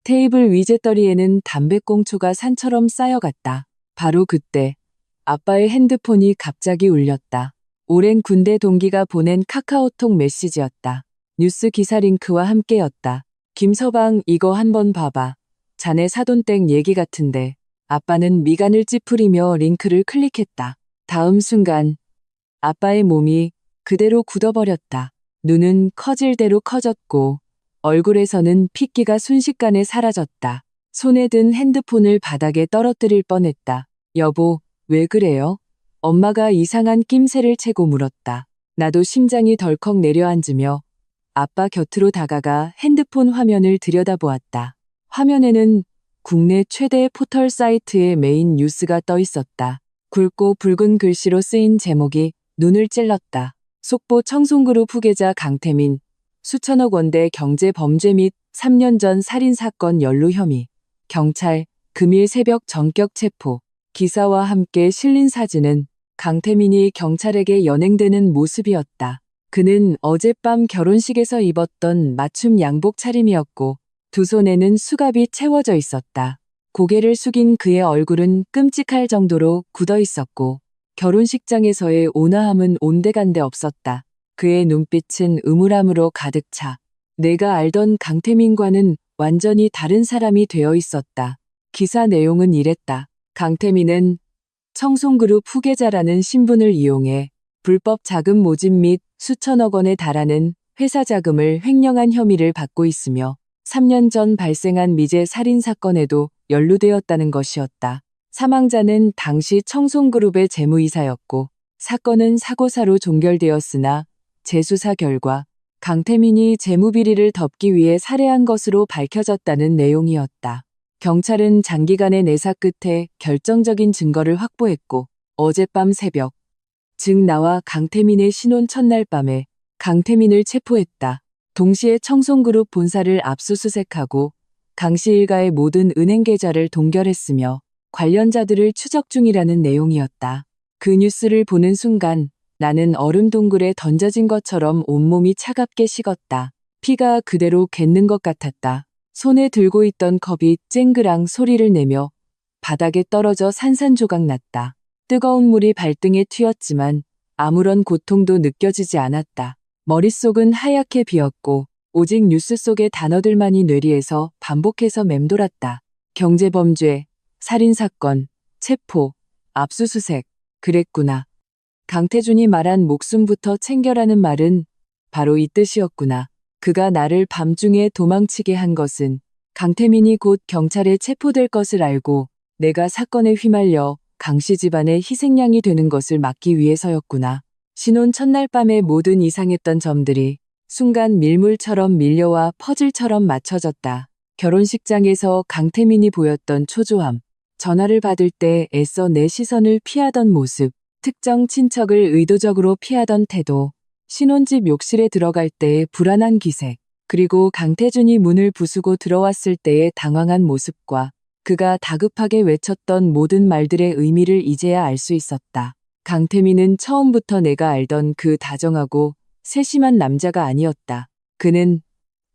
테이블 위재떨이에는 담배꽁초가 산처럼 쌓여갔다. 바로 그때 아빠의 핸드폰이 갑자기 울렸다. 오랜 군대 동기가 보낸 카카오톡 메시지였다. 뉴스 기사 링크와 함께였다. 김서방 이거 한번 봐봐. 자네 사돈댁 얘기 같은데. 아빠는 미간을 찌푸리며 링크를 클릭했다. 다음 순간 아빠의 몸이 그대로 굳어버렸다. 눈은 커질 대로 커졌고 얼굴에서는 핏기가 순식간에 사라졌다. 손에 든 핸드폰을 바닥에 떨어뜨릴 뻔했다. 여보, 왜 그래요? 엄마가 이상한 낌새를 채고 물었다. 나도 심장이 덜컥 내려앉으며 아빠 곁으로 다가가 핸드폰 화면을 들여다보았다. 화면에는 국내 최대 포털 사이트의 메인 뉴스가 떠 있었다. 굵고 붉은 글씨로 쓰인 제목이 눈을 찔렀다. 속보 청송그룹 후계자 강태민, 수천억 원대 경제 범죄 및 3년 전 살인사건 연루 혐의. 경찰, 금일 새벽 전격 체포. 기사와 함께 실린 사진은 강태민이 경찰에게 연행되는 모습이었다. 그는 어젯밤 결혼식에서 입었던 맞춤 양복 차림이었고 두 손에는 수갑이 채워져 있었다. 고개를 숙인 그의 얼굴은 끔찍할 정도로 굳어 있었고 결혼식장에서의 온화함은 온데간데 없었다. 그의 눈빛은 음울함으로 가득 차 내가 알던 강태민과는 완전히 다른 사람이 되어 있었다. 기사 내용은 이랬다. 강태민은 청송그룹 후계자라는 신분을 이용해 불법 자금 모집 및 수천억 원에 달하는 회사 자금을 횡령한 혐의를 받고 있으며 3년 전 발생한 미제 살인 사건에도 연루되었다는 것이었다. 사망자는 당시 청송그룹의 재무이사였고 사건은 사고사로 종결되었으나 재수사 결과 강태민이 재무비리를 덮기 위해 살해한 것으로 밝혀졌다는 내용이었다. 경찰은 장기간의 내사 끝에 결정적인 증거를 확보했고 어젯밤 새벽, 즉 나와 강태민의 신혼 첫날 밤에 강태민을 체포했다. 동시에 청송그룹 본사를 압수수색하고 강씨 일가의 모든 은행 계좌를 동결했으며 관련자들을 추적 중이라는 내용이었다. 그 뉴스를 보는 순간 나는 얼음 동굴에 던져진 것처럼 온몸이 차갑게 식었다. 피가 그대로 갰는 것 같았다. 손에 들고 있던 컵이 쨍그랑 소리를 내며 바닥에 떨어져 산산조각 났다. 뜨거운 물이 발등에 튀었지만 아무런 고통도 느껴지지 않았다. 머릿속은 하얗게 비었고 오직 뉴스 속의 단어들만이 뇌리에서 반복해서 맴돌았다. 경제범죄, 살인사건, 체포, 압수수색. 그랬구나. 강태준이 말한 목숨부터 챙겨라는 말은 바로 이 뜻이었구나. 그가 나를 밤중에 도망치게 한 것은 강태민이 곧 경찰에 체포될 것을 알고 내가 사건에 휘말려 강씨 집안의 희생양이 되는 것을 막기 위해서였구나. 신혼 첫날 밤에 모든 이상했던 점들이 순간 밀물처럼 밀려와 퍼즐처럼 맞춰졌다. 결혼식장에서 강태민이 보였던 초조함, 전화를 받을 때 애써 내 시선을 피하던 모습, 특정 친척을 의도적으로 피하던 태도, 신혼집 욕실에 들어갈 때의 불안한 기색, 그리고 강태준이 문을 부수고 들어왔을 때의 당황한 모습과 그가 다급하게 외쳤던 모든 말들의 의미를 이제야 알 수 있었다. 강태민은 처음부터 내가 알던 그 다정하고 세심한 남자가 아니었다. 그는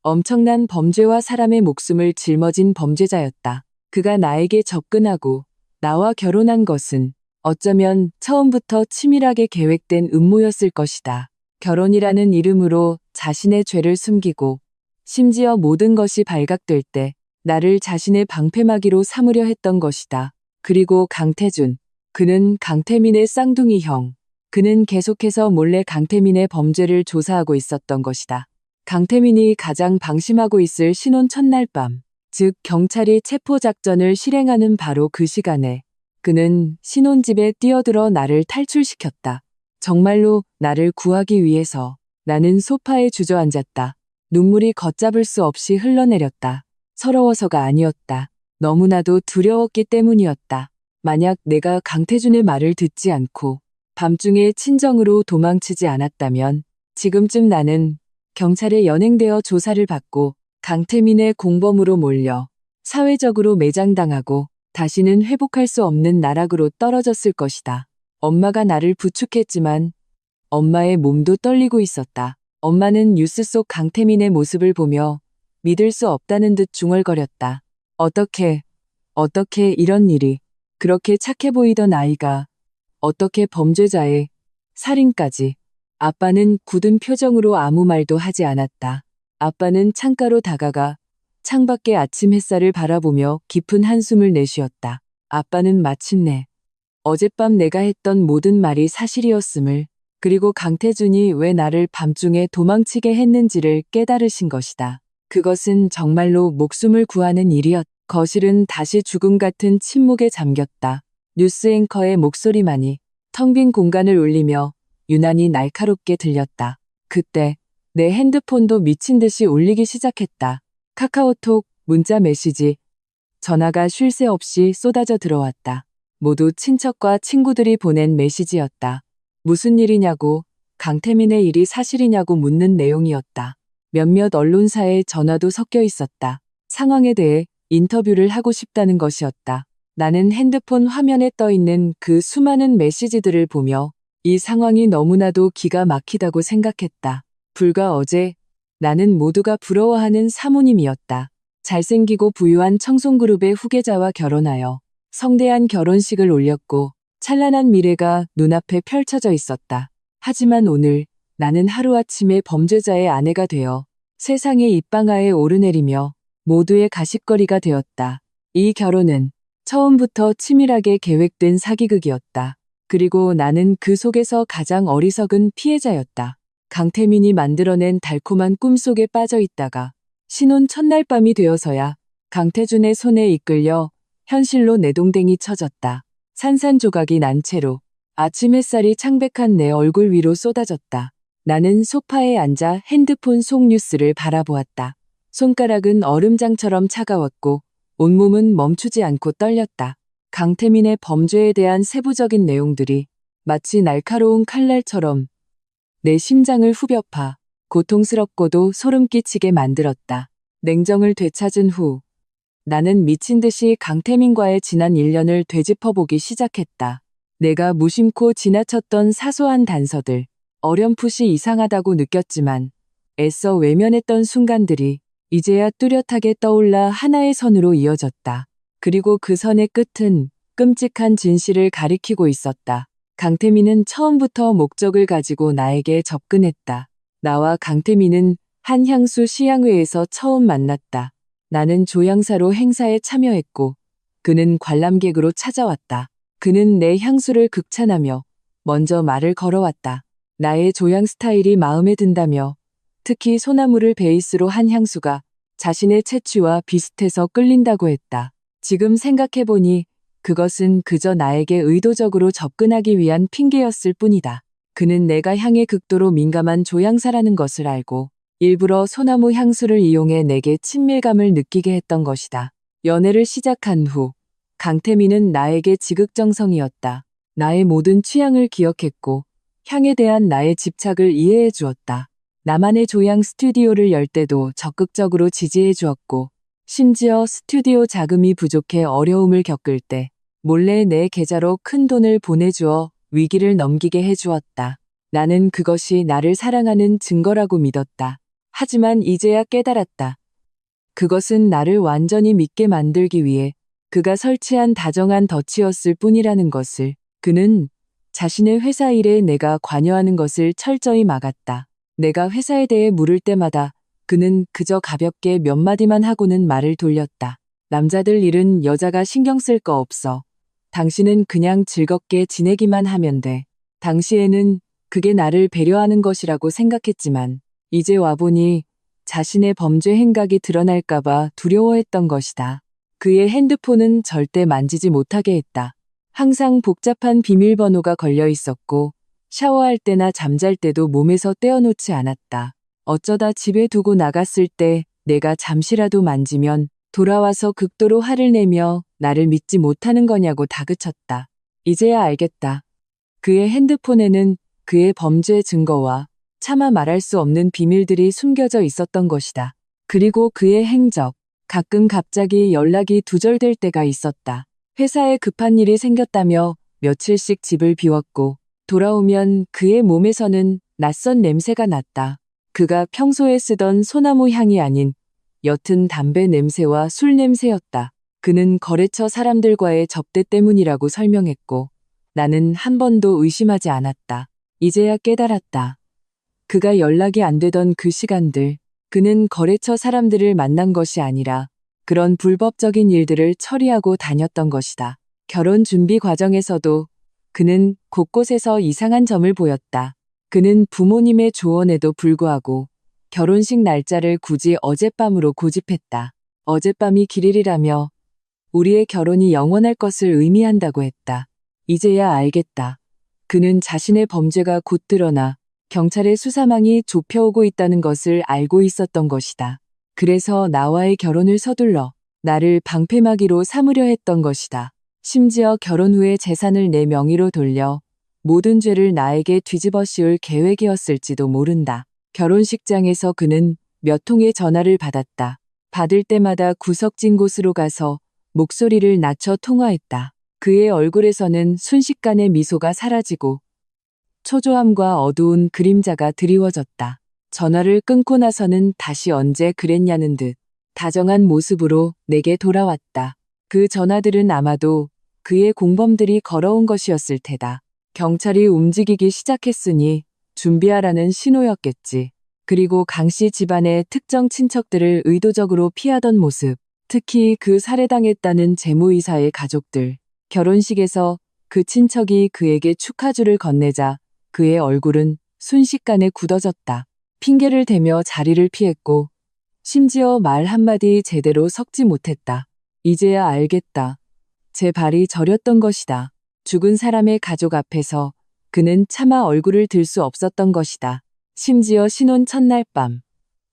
엄청난 범죄와 사람의 목숨을 짊어진 범죄자였다. 그가 나에게 접근하고 나와 결혼한 것은 어쩌면 처음부터 치밀하게 계획된 음모였을 것이다. 결혼이라는 이름으로 자신의 죄를 숨기고 심지어 모든 것이 발각될 때 나를 자신의 방패막이로 삼으려 했던 것이다. 그리고 강태준, 그는 강태민의 쌍둥이 형. 그는 계속해서 몰래 강태민의 범죄를 조사하고 있었던 것이다. 강태민이 가장 방심하고 있을 신혼 첫날 밤, 즉 경찰이 체포작전을 실행하는 바로 그 시간에 그는 신혼집에 뛰어들어 나를 탈출시켰다. 정말로 나를 구하기 위해서. 나는 소파에 주저앉았다. 눈물이 걷잡을 수 없이 흘러내렸다. 서러워서가 아니었다. 너무나도 두려웠기 때문이었다. 만약 내가 강태준의 말을 듣지 않고 밤중에 친정으로 도망치지 않았다면 지금쯤 나는 경찰에 연행되어 조사를 받고 강태민의 공범으로 몰려 사회적으로 매장당하고 다시는 회복할 수 없는 나락으로 떨어졌을 것이다. 엄마가 나를 부축했지만 엄마의 몸도 떨리고 있었다. 엄마는 뉴스 속 강태민의 모습을 보며 믿을 수 없다는 듯 중얼거렸다. 어떻게 이런 일이, 그렇게 착해 보이던 아이가 어떻게 범죄자의 살인까지. 아빠는 굳은 표정으로 아무 말도 하지 않았다. 아빠는 창가로 다가가 창밖의 아침 햇살을 바라보며 깊은 한숨을 내쉬었다. 아빠는 마침내 어젯밤 내가 했던 모든 말이 사실이었음을, 그리고 강태준이 왜 나를 밤중에 도망치게 했는지를 깨달으신 것이다. 그것은 정말로 목숨을 구하는 일이었다. 거실은 다시 죽음 같은 침묵에 잠겼다. 뉴스 앵커의 목소리만이 텅 빈 공간을 울리며 유난히 날카롭게 들렸다. 그때 내 핸드폰도 미친 듯이 울리기 시작했다. 카카오톡, 문자 메시지, 전화가 쉴 새 없이 쏟아져 들어왔다. 모두 친척과 친구들이 보낸 메시지였다. 무슨 일이냐고, 강태민의 일이 사실이냐고 묻는 내용이었다. 몇몇 언론사의 전화도 섞여 있었다. 상황에 대해 인터뷰를 하고 싶다는 것이었다. 나는 핸드폰 화면에 떠 있는 그 수많은 메시지들을 보며 이 상황이 너무나도 기가 막히다고 생각했다. 불과 어제 나는 모두가 부러워하는 사모님이었다. 잘생기고 부유한 청송그룹의 후계자와 결혼하여 성대한 결혼식을 올렸고 찬란한 미래가 눈앞에 펼쳐져 있었다. 하지만 오늘 나는 하루아침에 범죄자의 아내가 되어 세상의 입방아에 오르내리며 모두의 가십거리가 되었다. 이 결혼은 처음부터 치밀하게 계획된 사기극이었다. 그리고 나는 그 속에서 가장 어리석은 피해자였다. 강태민이 만들어낸 달콤한 꿈속에 빠져 있다가 신혼 첫날 밤이 되어서야 강태준의 손에 이끌려 현실로 내동댕이 쳐졌다. 산산조각이 난 채로 아침 햇살이 창백한 내 얼굴 위로 쏟아졌다. 나는 소파에 앉아 핸드폰 속 뉴스를 바라보았다. 손가락은 얼음장처럼 차가웠고 온몸은 멈추지 않고 떨렸다. 강태민의 범죄에 대한 세부적인 내용들이 마치 날카로운 칼날처럼 내 심장을 후벼 파 고통스럽고도 소름 끼치게 만들었다. 냉정을 되찾은 후 나는 미친 듯이 강태민과의 지난 1년을 되짚어보기 시작했다. 내가 무심코 지나쳤던 사소한 단서들, 어렴풋이 이상하다고 느꼈지만 애써 외면했던 순간들이 이제야 뚜렷하게 떠올라 하나의 선으로 이어졌다. 그리고 그 선의 끝은 끔찍한 진실을 가리키고 있었다. 강태민은 처음부터 목적을 가지고 나에게 접근했다. 나와 강태민은 한향수 시향회에서 처음 만났다. 나는 조향사로 행사에 참여했고 그는 관람객으로 찾아왔다. 그는 내 향수를 극찬하며 먼저 말을 걸어왔다. 나의 조향 스타일이 마음에 든다며 특히 소나무를 베이스로 한 향수가 자신의 채취와 비슷해서 끌린다고 했다. 지금 생각해보니 그것은 그저 나에게 의도적으로 접근하기 위한 핑계였을 뿐이다. 그는 내가 향에 극도로 민감한 조향사라는 것을 알고 일부러 소나무 향수를 이용해 내게 친밀감을 느끼게 했던 것이다. 연애를 시작한 후 강태민은 나에게 지극정성이었다. 나의 모든 취향을 기억했고 향에 대한 나의 집착을 이해해 주었다. 나만의 조향 스튜디오를 열 때도 적극적으로 지지해 주었고 심지어 스튜디오 자금이 부족해 어려움을 겪을 때 몰래 내 계좌로 큰 돈을 보내주어 위기를 넘기게 해주었다. 나는 그것이 나를 사랑하는 증거라고 믿었다. 하지만 이제야 깨달았다. 그것은 나를 완전히 믿게 만들기 위해 그가 설치한 다정한 덫이었을 뿐이라는 것을. 그는 자신의 회사 일에 내가 관여하는 것을 철저히 막았다. 내가 회사에 대해 물을 때마다 그는 그저 가볍게 몇 마디만 하고는 말을 돌렸다. 남자들 일은 여자가 신경 쓸 거 없어. 당신은 그냥 즐겁게 지내기만 하면 돼. 당시에는 그게 나를 배려하는 것이라고 생각했지만 이제 와보니 자신의 범죄 행각이 드러날까봐 두려워했던 것이다. 그의 핸드폰은 절대 만지지 못하게 했다. 항상 복잡한 비밀번호가 걸려 있었고 샤워할 때나 잠잘 때도 몸에서 떼어놓지 않았다. 어쩌다 집에 두고 나갔을 때 내가 잠시라도 만지면 돌아와서 극도로 화를 내며 나를 믿지 못하는 거냐고 다그쳤다. 이제야 알겠다. 그의 핸드폰에는 그의 범죄 증거와 차마 말할 수 없는 비밀들이 숨겨져 있었던 것이다. 그리고 그의 행적, 가끔 갑자기 연락이 두절될 때가 있었다. 회사에 급한 일이 생겼다며 며칠씩 집을 비웠고 돌아오면 그의 몸에서는 낯선 냄새가 났다. 그가 평소에 쓰던 소나무 향이 아닌 옅은 담배 냄새와 술 냄새였다. 그는 거래처 사람들과의 접대 때문이라고 설명했고 나는 한 번도 의심하지 않았다. 이제야 깨달았다. 그가 연락이 안 되던 그 시간들, 그는 거래처 사람들을 만난 것이 아니라 그런 불법적인 일들을 처리하고 다녔던 것이다. 결혼 준비 과정에서도 그는 곳곳에서 이상한 점을 보였다. 그는 부모님의 조언에도 불구하고 결혼식 날짜를 굳이 어젯밤으로 고집했다. 어젯밤이 길일이라며 우리의 결혼이 영원할 것을 의미한다고 했다. 이제야 알겠다. 그는 자신의 범죄가 곧 드러나 경찰의 수사망이 좁혀오고 있다는 것을 알고 있었던 것이다. 그래서 나와의 결혼을 서둘러 나를 방패막이로 삼으려 했던 것이다. 심지어 결혼 후에 재산을 내 명의로 돌려 모든 죄를 나에게 뒤집어 씌울 계획이었을지도 모른다. 결혼식장에서 그는 몇 통의 전화를 받았다. 받을 때마다 구석진 곳으로 가서 목소리를 낮춰 통화했다. 그의 얼굴에서는 순식간에 미소가 사라지고 초조함과 어두운 그림자가 드리워졌다. 전화를 끊고 나서는 다시 언제 그랬냐는 듯 다정한 모습으로 내게 돌아왔다. 그 전화들은 아마도 그의 공범들이 걸어온 것이었을 테다. 경찰이 움직이기 시작했으니 준비하라는 신호였겠지. 그리고 강씨 집안의 특정 친척들을 의도적으로 피하던 모습, 특히 그 살해당했다는 재무이사의 가족들. 결혼식에서 그 친척이 그에게 축하주를 건네자 그의 얼굴은 순식간에 굳어졌다. 핑계를 대며 자리를 피했고 심지어 말 한마디 제대로 섞지 못했다. 이제야 알겠다. 제 발이 저렸던 것이다. 죽은 사람의 가족 앞에서 그는 차마 얼굴을 들 수 없었던 것이다. 심지어 신혼 첫날 밤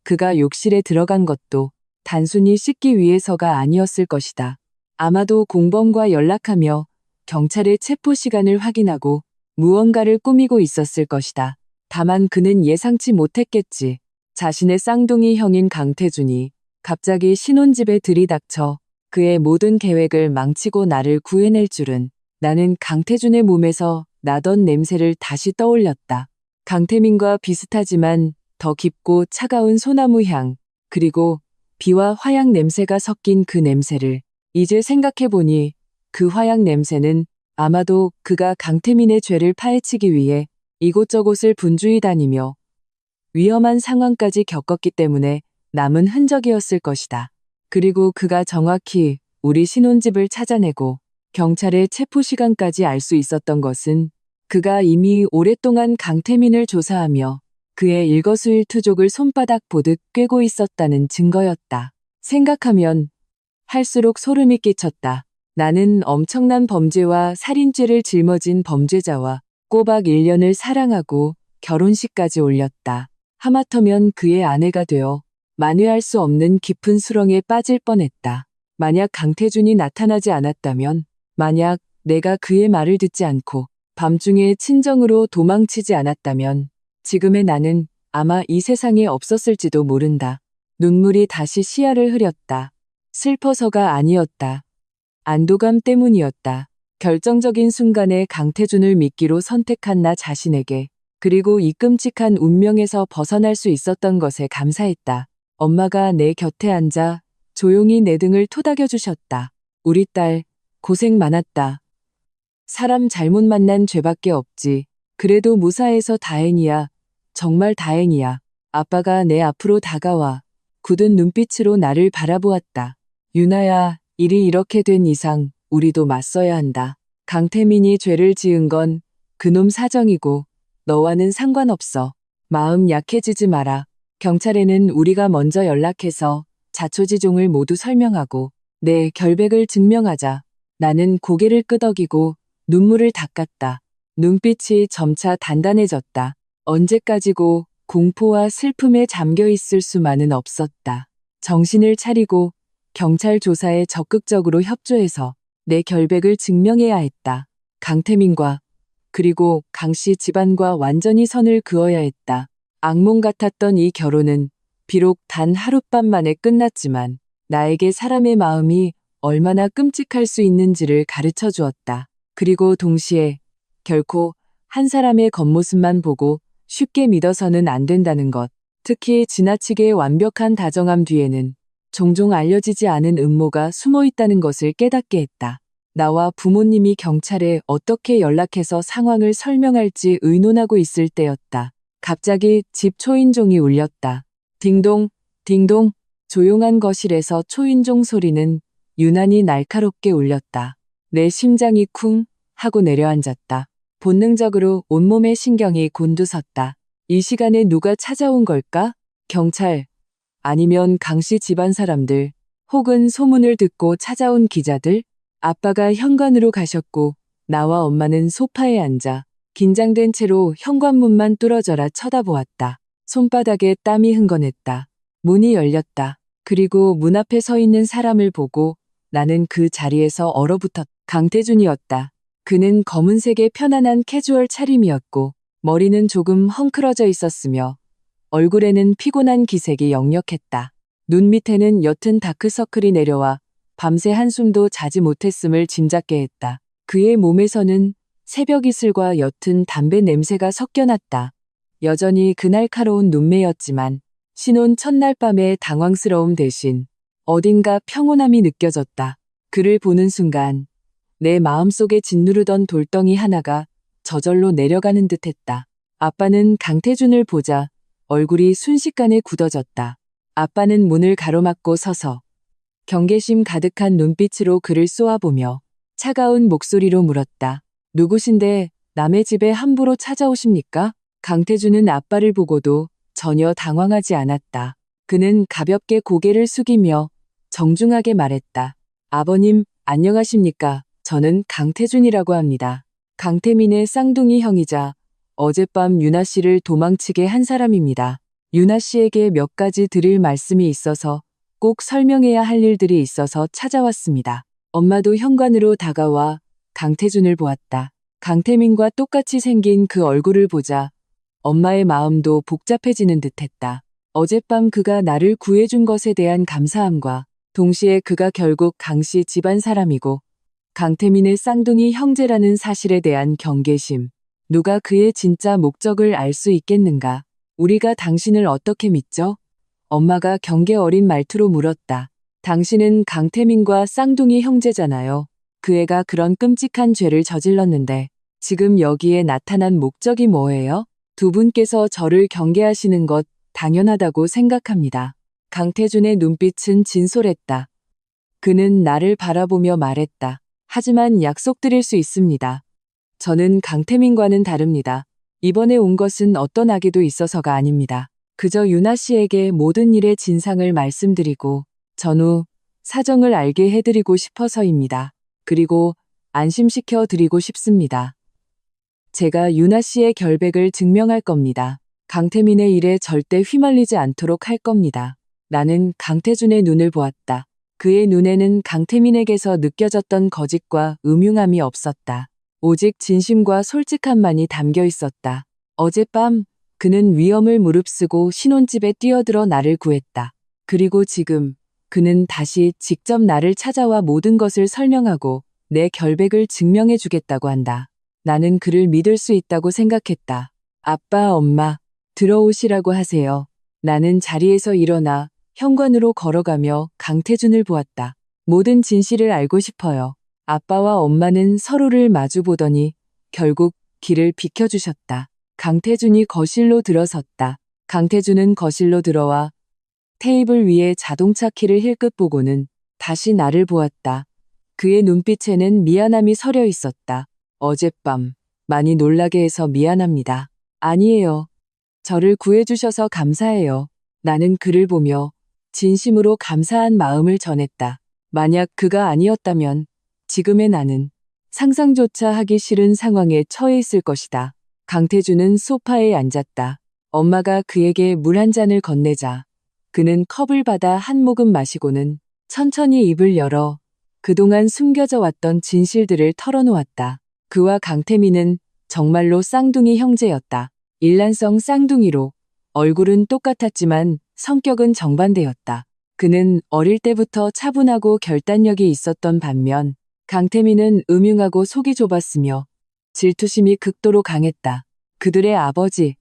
그가 욕실에 들어간 것도 단순히 씻기 위해서가 아니었을 것이다. 아마도 공범과 연락하며 경찰의 체포 시간을 확인하고 무언가를 꾸미고 있었을 것이다. 다만 그는 예상치 못했겠지. 자신의 쌍둥이 형인 강태준이 갑자기 신혼집에 들이닥쳐 그의 모든 계획을 망치고 나를 구해낼 줄은. 나는 강태준의 몸에서 나던 냄새를 다시 떠올렸다. 강태민과 비슷하지만 더 깊고 차가운 소나무 향, 그리고 비와 화약 냄새가 섞인 그 냄새를 이제 생각해보니 그 화약 냄새는 아마도 그가 강태민의 죄를 파헤치기 위해 이곳저곳을 분주히 다니며 위험한 상황까지 겪었기 때문에 남은 흔적이었을 것이다. 그리고 그가 정확히 우리 신혼집을 찾아내고 경찰의 체포 시간까지 알 수 있었던 것은 그가 이미 오랫동안 강태민을 조사하며 그의 일거수일투족을 손바닥 보듯 꿰고 있었다는 증거였다. 생각하면 할수록 소름이 끼쳤다. 나는 엄청난 범죄와 살인죄를 짊어진 범죄자와 꼬박 1년을 사랑하고 결혼식까지 올렸다. 하마터면 그의 아내가 되어 만회할 수 없는 깊은 수렁에 빠질 뻔했다. 만약 강태준이 나타나지 않았다면, 만약 내가 그의 말을 듣지 않고 밤중에 친정으로 도망치지 않았다면 지금의 나는 아마 이 세상에 없었을지도 모른다. 눈물이 다시 시야를 흐렸다. 슬퍼서가 아니었다. 안도감 때문이었다. 결정적인 순간에 강태준을 미끼로 선택한 나 자신에게, 그리고 이 끔찍한 운명에서 벗어날 수 있었던 것에 감사했다. 엄마가 내 곁에 앉아 조용히 내 등을 토닥여 주셨다. 우리 딸, 고생 많았다. 사람 잘못 만난 죄밖에 없지. 그래도 무사해서 다행이야. 정말 다행이야. 아빠가 내 앞으로 다가와 굳은 눈빛으로 나를 바라보았다. 유나야, 일이 이렇게 된 이상 우리도 맞서야 한다. 강태민이 죄를 지은 건 그놈 사정이고 너와는 상관없어. 마음 약해지지 마라. 경찰에는 우리가 먼저 연락해서 자초지종을 모두 설명하고 내 결백을 증명하자. 나는 고개를 끄덕이고 눈물을 닦았다. 눈빛이 점차 단단해졌다. 언제까지고 공포와 슬픔에 잠겨 있을 수만은 없었다. 정신을 차리고 경찰 조사에 적극적으로 협조해서 내 결백을 증명해야 했다. 강태민과 그리고 강씨 집안과 완전히 선을 그어야 했다. 악몽 같았던 이 결혼은 비록 단 하룻밤 만에 끝났지만 나에게 사람의 마음이 얼마나 끔찍할 수 있는지를 가르쳐 주었다. 그리고 동시에 결코 한 사람의 겉모습만 보고 쉽게 믿어서는 안 된다는 것. 특히 지나치게 완벽한 다정함 뒤에는 종종 알려지지 않은 음모가 숨어 있다는 것을 깨닫게 했다. 나와 부모님이 경찰에 어떻게 연락해서 상황을 설명할지 의논하고 있을 때였다. 갑자기 집 초인종이 울렸다. 딩동, 딩동. 조용한 거실에서 초인종 소리는 유난히 날카롭게 울렸다. 내 심장이 쿵 하고 내려앉았다. 본능적으로 온몸의 신경이 곤두섰다. 이 시간에 누가 찾아온 걸까? 경찰, 아니면 강씨 집안 사람들, 혹은 소문을 듣고 찾아온 기자들? 아빠가 현관으로 가셨고 나와 엄마는 소파에 앉아 긴장된 채로 현관문만 뚫어져라 쳐다보았다. 손바닥에 땀이 흥건했다. 문이 열렸다. 그리고 문 앞에 서 있는 사람을 보고 나는 그 자리에서 얼어붙었다. 강태준이었다. 그는 검은색의 편안한 캐주얼 차림이었고 머리는 조금 헝클어져 있었으며 얼굴에는 피곤한 기색이 역력했다. 눈 밑에는 옅은 다크서클이 내려와 밤새 한숨도 자지 못했음을 짐작게 했다. 그의 몸에서는 새벽 이슬과 옅은 담배 냄새가 섞여났다. 여전히 그 날카로운 눈매였지만 신혼 첫날 밤의 당황스러움 대신 어딘가 평온함이 느껴졌다. 그를 보는 순간 내 마음속에 짓누르던 돌덩이 하나가 저절로 내려가는 듯했다. 아빠는 강태준을 보자 얼굴이 순식간에 굳어졌다. 아빠는 문을 가로막고 서서 경계심 가득한 눈빛으로 그를 쏘아보며 차가운 목소리로 물었다. 누구신데 남의 집에 함부로 찾아오십니까? 강태준은 아빠를 보고도 전혀 당황하지 않았다. 그는 가볍게 고개를 숙이며 정중하게 말했다. 아버님, 안녕하십니까? 저는 강태준이라고 합니다. 강태민의 쌍둥이 형이자 어젯밤 유나 씨를 도망치게 한 사람입니다. 유나 씨에게 몇 가지 드릴 말씀이 있어서 꼭 설명해야 할 일들이 있어서 찾아왔습니다. 엄마도 현관으로 다가와 강태준을 보았다. 강태민과 똑같이 생긴 그 얼굴을 보자 엄마의 마음도 복잡해지는 듯했다. 어젯밤 그가 나를 구해준 것에 대한 감사함과 동시에 그가 결국 강씨 집안 사람이고 강태민의 쌍둥이 형제라는 사실에 대한 경계심. 누가 그의 진짜 목적을 알 수 있겠는가? 우리가 당신을 어떻게 믿죠? 엄마가 경계 어린 말투로 물었다. 당신은 강태민과 쌍둥이 형제잖아요. 그 애가 그런 끔찍한 죄를 저질렀는데 지금 여기에 나타난 목적이 뭐예요? 두 분께서 저를 경계하시는 것 당연하다고 생각합니다. 강태준의 눈빛은 진솔했다. 그는 나를 바라보며 말했다. 하지만 약속드릴 수 있습니다. 저는 강태민과는 다릅니다. 이번에 온 것은 어떤 악의도 있어서가 아닙니다. 그저 유나 씨에게 모든 일의 진상을 말씀드리고 전후 사정을 알게 해드리고 싶어서입니다. 그리고 안심시켜 드리고 싶습니다. 제가 유나 씨의 결백을 증명할 겁니다. 강태민의 일에 절대 휘말리지 않도록 할 겁니다. 나는 강태준의 눈을 보았다. 그의 눈에는 강태민에게서 느껴졌던 거짓과 음흉함이 없었다. 오직 진심과 솔직함만이 담겨 있었다. 어젯밤 그는 위험을 무릅쓰고 신혼집에 뛰어들어 나를 구했다. 그리고 지금 그는 다시 직접 나를 찾아와 모든 것을 설명하고 내 결백을 증명해 주겠다고 한다. 나는 그를 믿을 수 있다고 생각했다. 아빠, 엄마, 들어오시라고 하세요. 나는 자리에서 일어나 현관으로 걸어가며 강태준을 보았다. 모든 진실을 알고 싶어요. 아빠와 엄마는 서로를 마주보더니 결국 길을 비켜주셨다. 강태준이 거실로 들어섰다. 강태준은 거실로 들어와 테이블 위에 자동차 키를 힐끗 보고는 다시 나를 보았다. 그의 눈빛에는 미안함이 서려 있었다. 어젯밤 많이 놀라게 해서 미안합니다. 아니에요. 저를 구해주셔서 감사해요. 나는 그를 보며 진심으로 감사한 마음을 전했다. 만약 그가 아니었다면 지금의 나는 상상조차 하기 싫은 상황에 처해 있을 것이다. 강태준은 소파에 앉았다. 엄마가 그에게 물 한 잔을 건네자 그는 컵을 받아 한 모금 마시고는 천천히 입을 열어 그동안 숨겨져 왔던 진실들을 털어놓았다. 그와 강태민은 정말로 쌍둥이 형제였다. 일란성 쌍둥이로 얼굴은 똑같았지만 성격은 정반대였다. 그는 어릴 때부터 차분하고 결단력이 있었던 반면 강태민은 음흉하고 속이 좁았으며 질투심이 극도로 강했다. 그들의 아버지,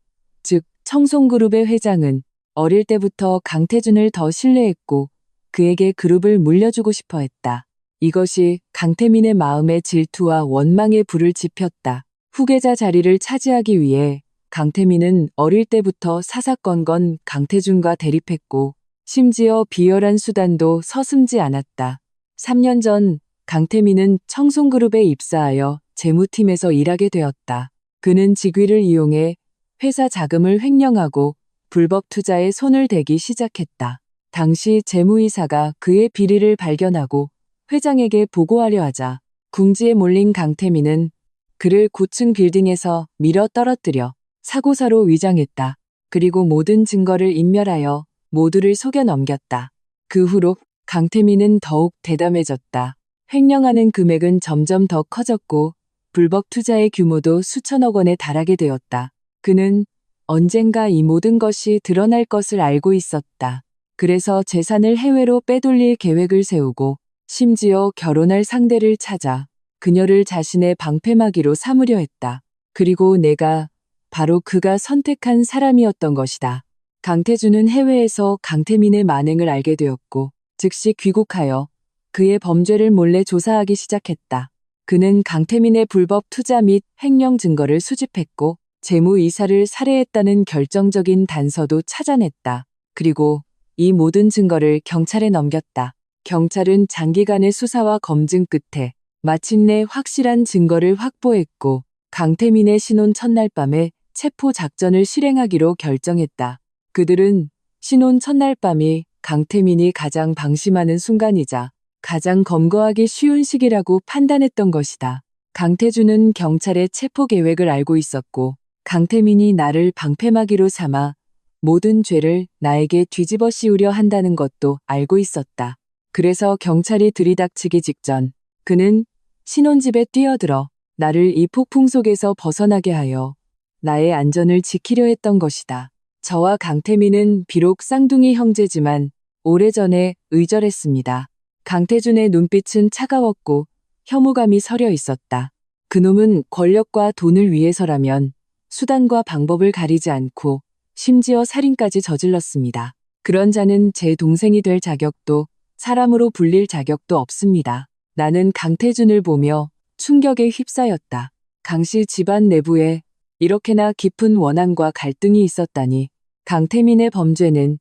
즉 청송그룹의 회장은 어릴 때부터 강태준을 더 신뢰했고 그에게 그룹을 물려주고 싶어 했다. 이것이 강태민의 마음에 질투와 원망의 불을 지폈다. 후계자 자리를 차지하기 위해 강태민은 어릴 때부터 사사건건 강태준과 대립했고 심지어 비열한 수단도 서슴지 않았다. 3년 전 강태민은 청송그룹에 입사하여 재무팀에서 일하게 되었다. 그는 직위를 이용해 회사 자금을 횡령하고 불법 투자에 손을 대기 시작했다. 당시 재무이사가 그의 비리를 발견하고 회장에게 보고하려 하자 궁지에 몰린 강태민은 그를 고층 빌딩에서 밀어 떨어뜨려 사고사로 위장했다. 그리고 모든 증거를 인멸하여 모두를 속여 넘겼다. 그 후로 강태민은 더욱 대담해졌다. 횡령하는 금액은 점점 더 커졌고 불법 투자의 규모도 수천억 원에 달하게 되었다. 그는 언젠가 이 모든 것이 드러날 것을 알고 있었다. 그래서 재산을 해외로 빼돌릴 계획을 세우고 심지어 결혼할 상대를 찾아 그녀를 자신의 방패막이로 삼으려 했다. 그리고 내가 바로 그가 선택한 사람이었던 것이다. 강태준은 해외에서 강태민의 만행을 알게 되었고 즉시 귀국하여 그의 범죄를 몰래 조사하기 시작했다. 그는 강태민의 불법 투자 및 횡령 증거를 수집했고 재무이사를 살해했다는 결정적인 단서도 찾아냈다. 그리고 이 모든 증거를 경찰에 넘겼다. 경찰은 장기간의 수사와 검증 끝에 마침내 확실한 증거를 확보했고 강태민의 신혼 첫날 밤에 체포 작전을 실행하기로 결정했다. 그들은 신혼 첫날 밤이 강태민이 가장 방심하는 순간이자 가장 검거하기 쉬운 시기라고 판단했던 것이다. 강태준은 경찰의 체포 계획을 알고 있었고 강태민이 나를 방패막이로 삼아 모든 죄를 나에게 뒤집어 씌우려 한다는 것도 알고 있었다. 그래서 경찰이 들이닥치기 직전 그는 신혼집에 뛰어들어 나를 이 폭풍 속에서 벗어나게 하여 나의 안전을 지키려 했던 것이다. 저와 강태민은 비록 쌍둥이 형제지만 오래전에 의절했습니다. 강태준의 눈빛은 차가웠고 혐오감이 서려 있었다. 그놈은 권력과 돈을 위해서라면 수단과 방법을 가리지 않고 심지어 살인까지 저질렀습니다. 그런 자는 제 동생이 될 자격도 사람으로 불릴 자격도 없습니다. 나는 강태준을 보며 충격에 휩싸였다. 강씨 집안 내부에 이렇게나 깊은 원한과 갈등이 있었다니. 강태민의 범죄는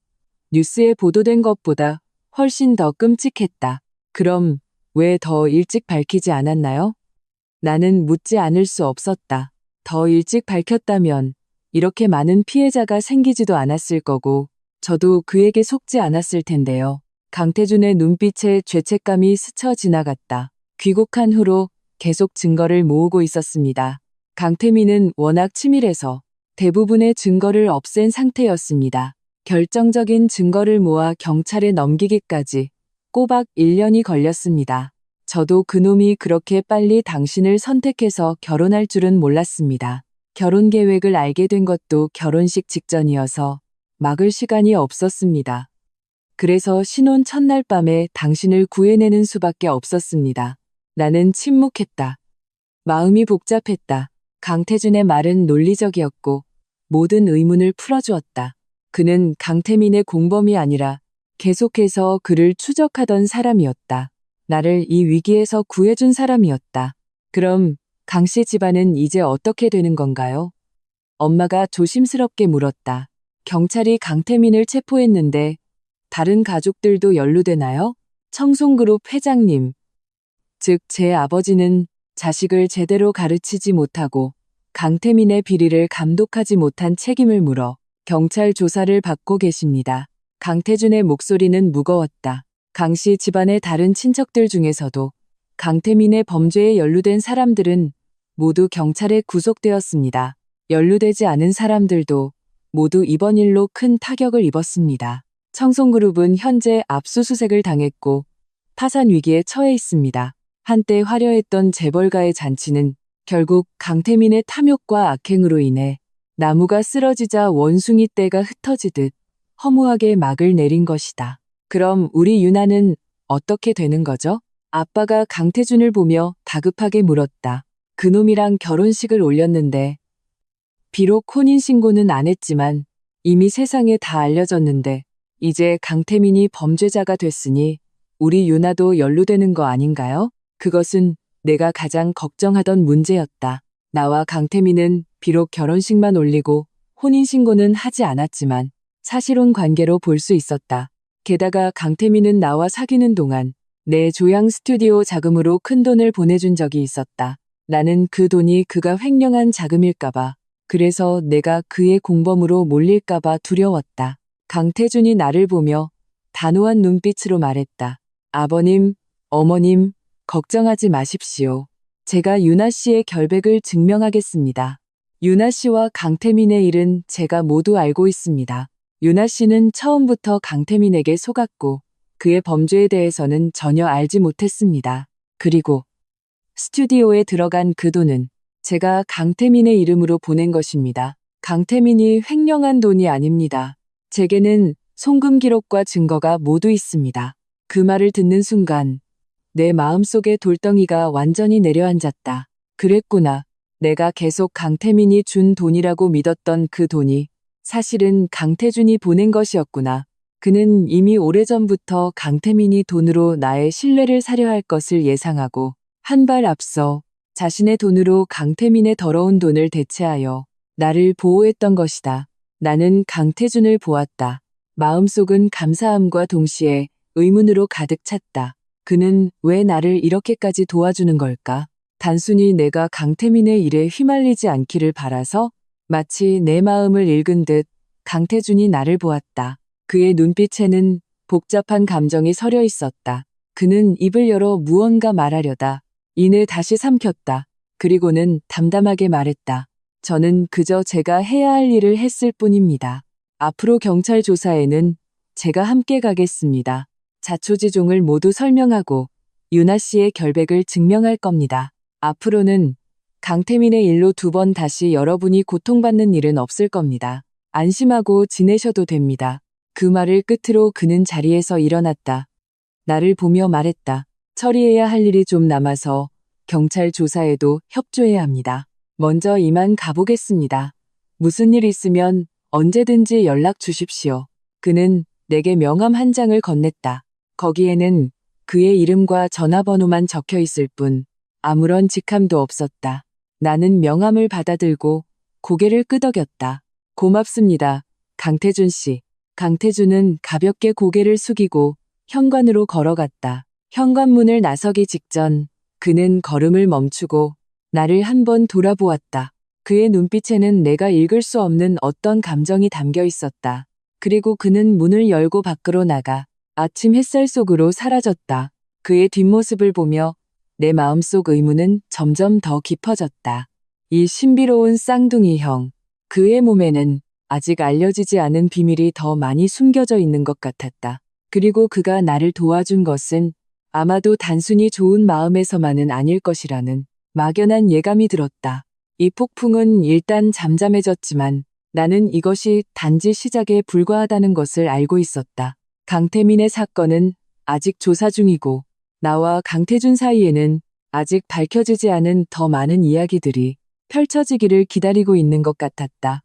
뉴스에 보도된 것보다 훨씬 더 끔찍했다. 그럼 왜 더 일찍 밝히지 않았나요? 나는 묻지 않을 수 없었다. 더 일찍 밝혔다면 이렇게 많은 피해자가 생기지도 않았을 거고 저도 그에게 속지 않았을 텐데요. 강태준의 눈빛에 죄책감이 스쳐 지나갔다. 귀국한 후로 계속 증거를 모으고 있었습니다. 강태민은 워낙 치밀해서 대부분의 증거를 없앤 상태였습니다. 결정적인 증거를 모아 경찰에 넘기기까지 꼬박 1년이 걸렸습니다. 저도 그놈이 그렇게 빨리 당신을 선택해서 결혼할 줄은 몰랐습니다. 결혼 계획을 알게 된 것도 결혼식 직전이어서 막을 시간이 없었습니다. 그래서 신혼 첫날 밤에 당신을 구해내는 수밖에 없었습니다. 나는 침묵했다. 마음이 복잡했다. 강태준의 말은 논리적이었고 모든 의문을 풀어주었다. 그는 강태민의 공범이 아니라 계속해서 그를 추적하던 사람이었다. 나를 이 위기에서 구해준 사람이었다. 그럼 강씨 집안은 이제 어떻게 되는 건가요? 엄마가 조심스럽게 물었다. 경찰이 강태민을 체포했는데 다른 가족들도 연루되나요? 청송그룹 회장님, 즉 제 아버지는 자식을 제대로 가르치지 못하고 강태민의 비리를 감독하지 못한 책임을 물어 경찰 조사를 받고 계십니다. 강태준의 목소리는 무거웠다. 강씨 집안의 다른 친척들 중에서도 강태민의 범죄에 연루된 사람들은 모두 경찰에 구속되었습니다. 연루되지 않은 사람들도 모두 이번 일로 큰 타격을 입었습니다. 청송그룹은 현재 압수수색을 당했고 파산 위기에 처해 있습니다. 한때 화려했던 재벌가의 잔치는 결국 강태민의 탐욕과 악행으로 인해 나무가 쓰러지자 원숭이 떼가 흩어지듯 허무하게 막을 내린 것이다. 그럼 우리 유나는 어떻게 되는 거죠? 아빠가 강태준을 보며 다급하게 물었다. 그놈이랑 결혼식을 올렸는데 비록 혼인신고는 안 했지만 이미 세상에 다 알려졌는데 이제 강태민이 범죄자가 됐으니 우리 유나도 연루되는 거 아닌가요? 그것은 내가 가장 걱정하던 문제였다. 나와 강태민은 비록 결혼식만 올리고 혼인신고는 하지 않았지만 사실혼 관계로 볼 수 있었다. 게다가 강태민은 나와 사귀는 동안 내 조향 스튜디오 자금으로 큰 돈을 보내준 적이 있었다. 나는 그 돈이 그가 횡령한 자금일까봐, 그래서 내가 그의 공범으로 몰릴까봐 두려웠다. 강태준이 나를 보며 단호한 눈빛으로 말했다. 아버님, 어머님, 걱정하지 마십시오. 제가 유나 씨의 결백을 증명하겠습니다. 유나 씨와 강태민의 일은 제가 모두 알고 있습니다. 유나 씨는 처음부터 강태민에게 속았고 그의 범죄에 대해서는 전혀 알지 못했습니다. 그리고 스튜디오에 들어간 그 돈은 제가 강태민의 이름으로 보낸 것입니다. 강태민이 횡령한 돈이 아닙니다. 제게는 송금 기록과 증거가 모두 있습니다. 그 말을 듣는 순간 내 마음속에 돌덩이가 완전히 내려앉았다. 그랬구나. 내가 계속 강태민이 준 돈이라고 믿었던 그 돈이 사실은 강태준이 보낸 것이었구나. 그는 이미 오래전부터 강태민이 돈으로 나의 신뢰를 사려 할 것을 예상하고 한 발 앞서 자신의 돈으로 강태민의 더러운 돈을 대체하여 나를 보호했던 것이다. 나는 강태준을 보았다. 마음속은 감사함과 동시에 의문으로 가득 찼다. 그는 왜 나를 이렇게까지 도와주는 걸까? 단순히 내가 강태민의 일에 휘말리지 않기를 바라서? 마치 내 마음을 읽은 듯 강태준이 나를 보았다. 그의 눈빛에는 복잡한 감정이 서려 있었다. 그는 입을 열어 무언가 말하려다 이내 다시 삼켰다. 그리고는 담담하게 말했다. 저는 그저 제가 해야 할 일을 했을 뿐입니다. 앞으로 경찰 조사에는 제가 함께 가겠습니다. 자초지종을 모두 설명하고 유나 씨의 결백을 증명할 겁니다. 앞으로는 강태민의 일로 2번 다시 여러분이 고통받는 일은 없을 겁니다. 안심하고 지내셔도 됩니다. 그 말을 끝으로 그는 자리에서 일어났다. 나를 보며 말했다. 처리해야 할 일이 좀 남아서 경찰 조사에도 협조해야 합니다. 먼저 이만 가보겠습니다. 무슨 일 있으면 언제든지 연락 주십시오. 그는 내게 명함 한 장을 건넸다. 거기에는 그의 이름과 전화번호만 적혀 있을 뿐 아무런 직함도 없었다. 나는 명함을 받아들고 고개를 끄덕였다. 고맙습니다. 강태준 씨. 강태준은 가볍게 고개를 숙이고 현관으로 걸어갔다. 현관문을 나서기 직전 그는 걸음을 멈추고 나를 한번 돌아보았다. 그의 눈빛에는 내가 읽을 수 없는 어떤 감정이 담겨 있었다. 그리고 그는 문을 열고 밖으로 나가 아침 햇살 속으로 사라졌다. 그의 뒷모습을 보며 내 마음속 의문은 점점 더 깊어졌다. 이 신비로운 쌍둥이 형. 그의 몸에는 아직 알려지지 않은 비밀이 더 많이 숨겨져 있는 것 같았다. 그리고 그가 나를 도와준 것은 아마도 단순히 좋은 마음에서만은 아닐 것이라는 막연한 예감이 들었다. 이 폭풍은 일단 잠잠해졌지만 나는 이것이 단지 시작에 불과하다는 것을 알고 있었다. 강태민의 사건은 아직 조사 중이고 나와 강태준 사이에는 아직 밝혀지지 않은 더 많은 이야기들이 펼쳐지기를 기다리고 있는 것 같았다.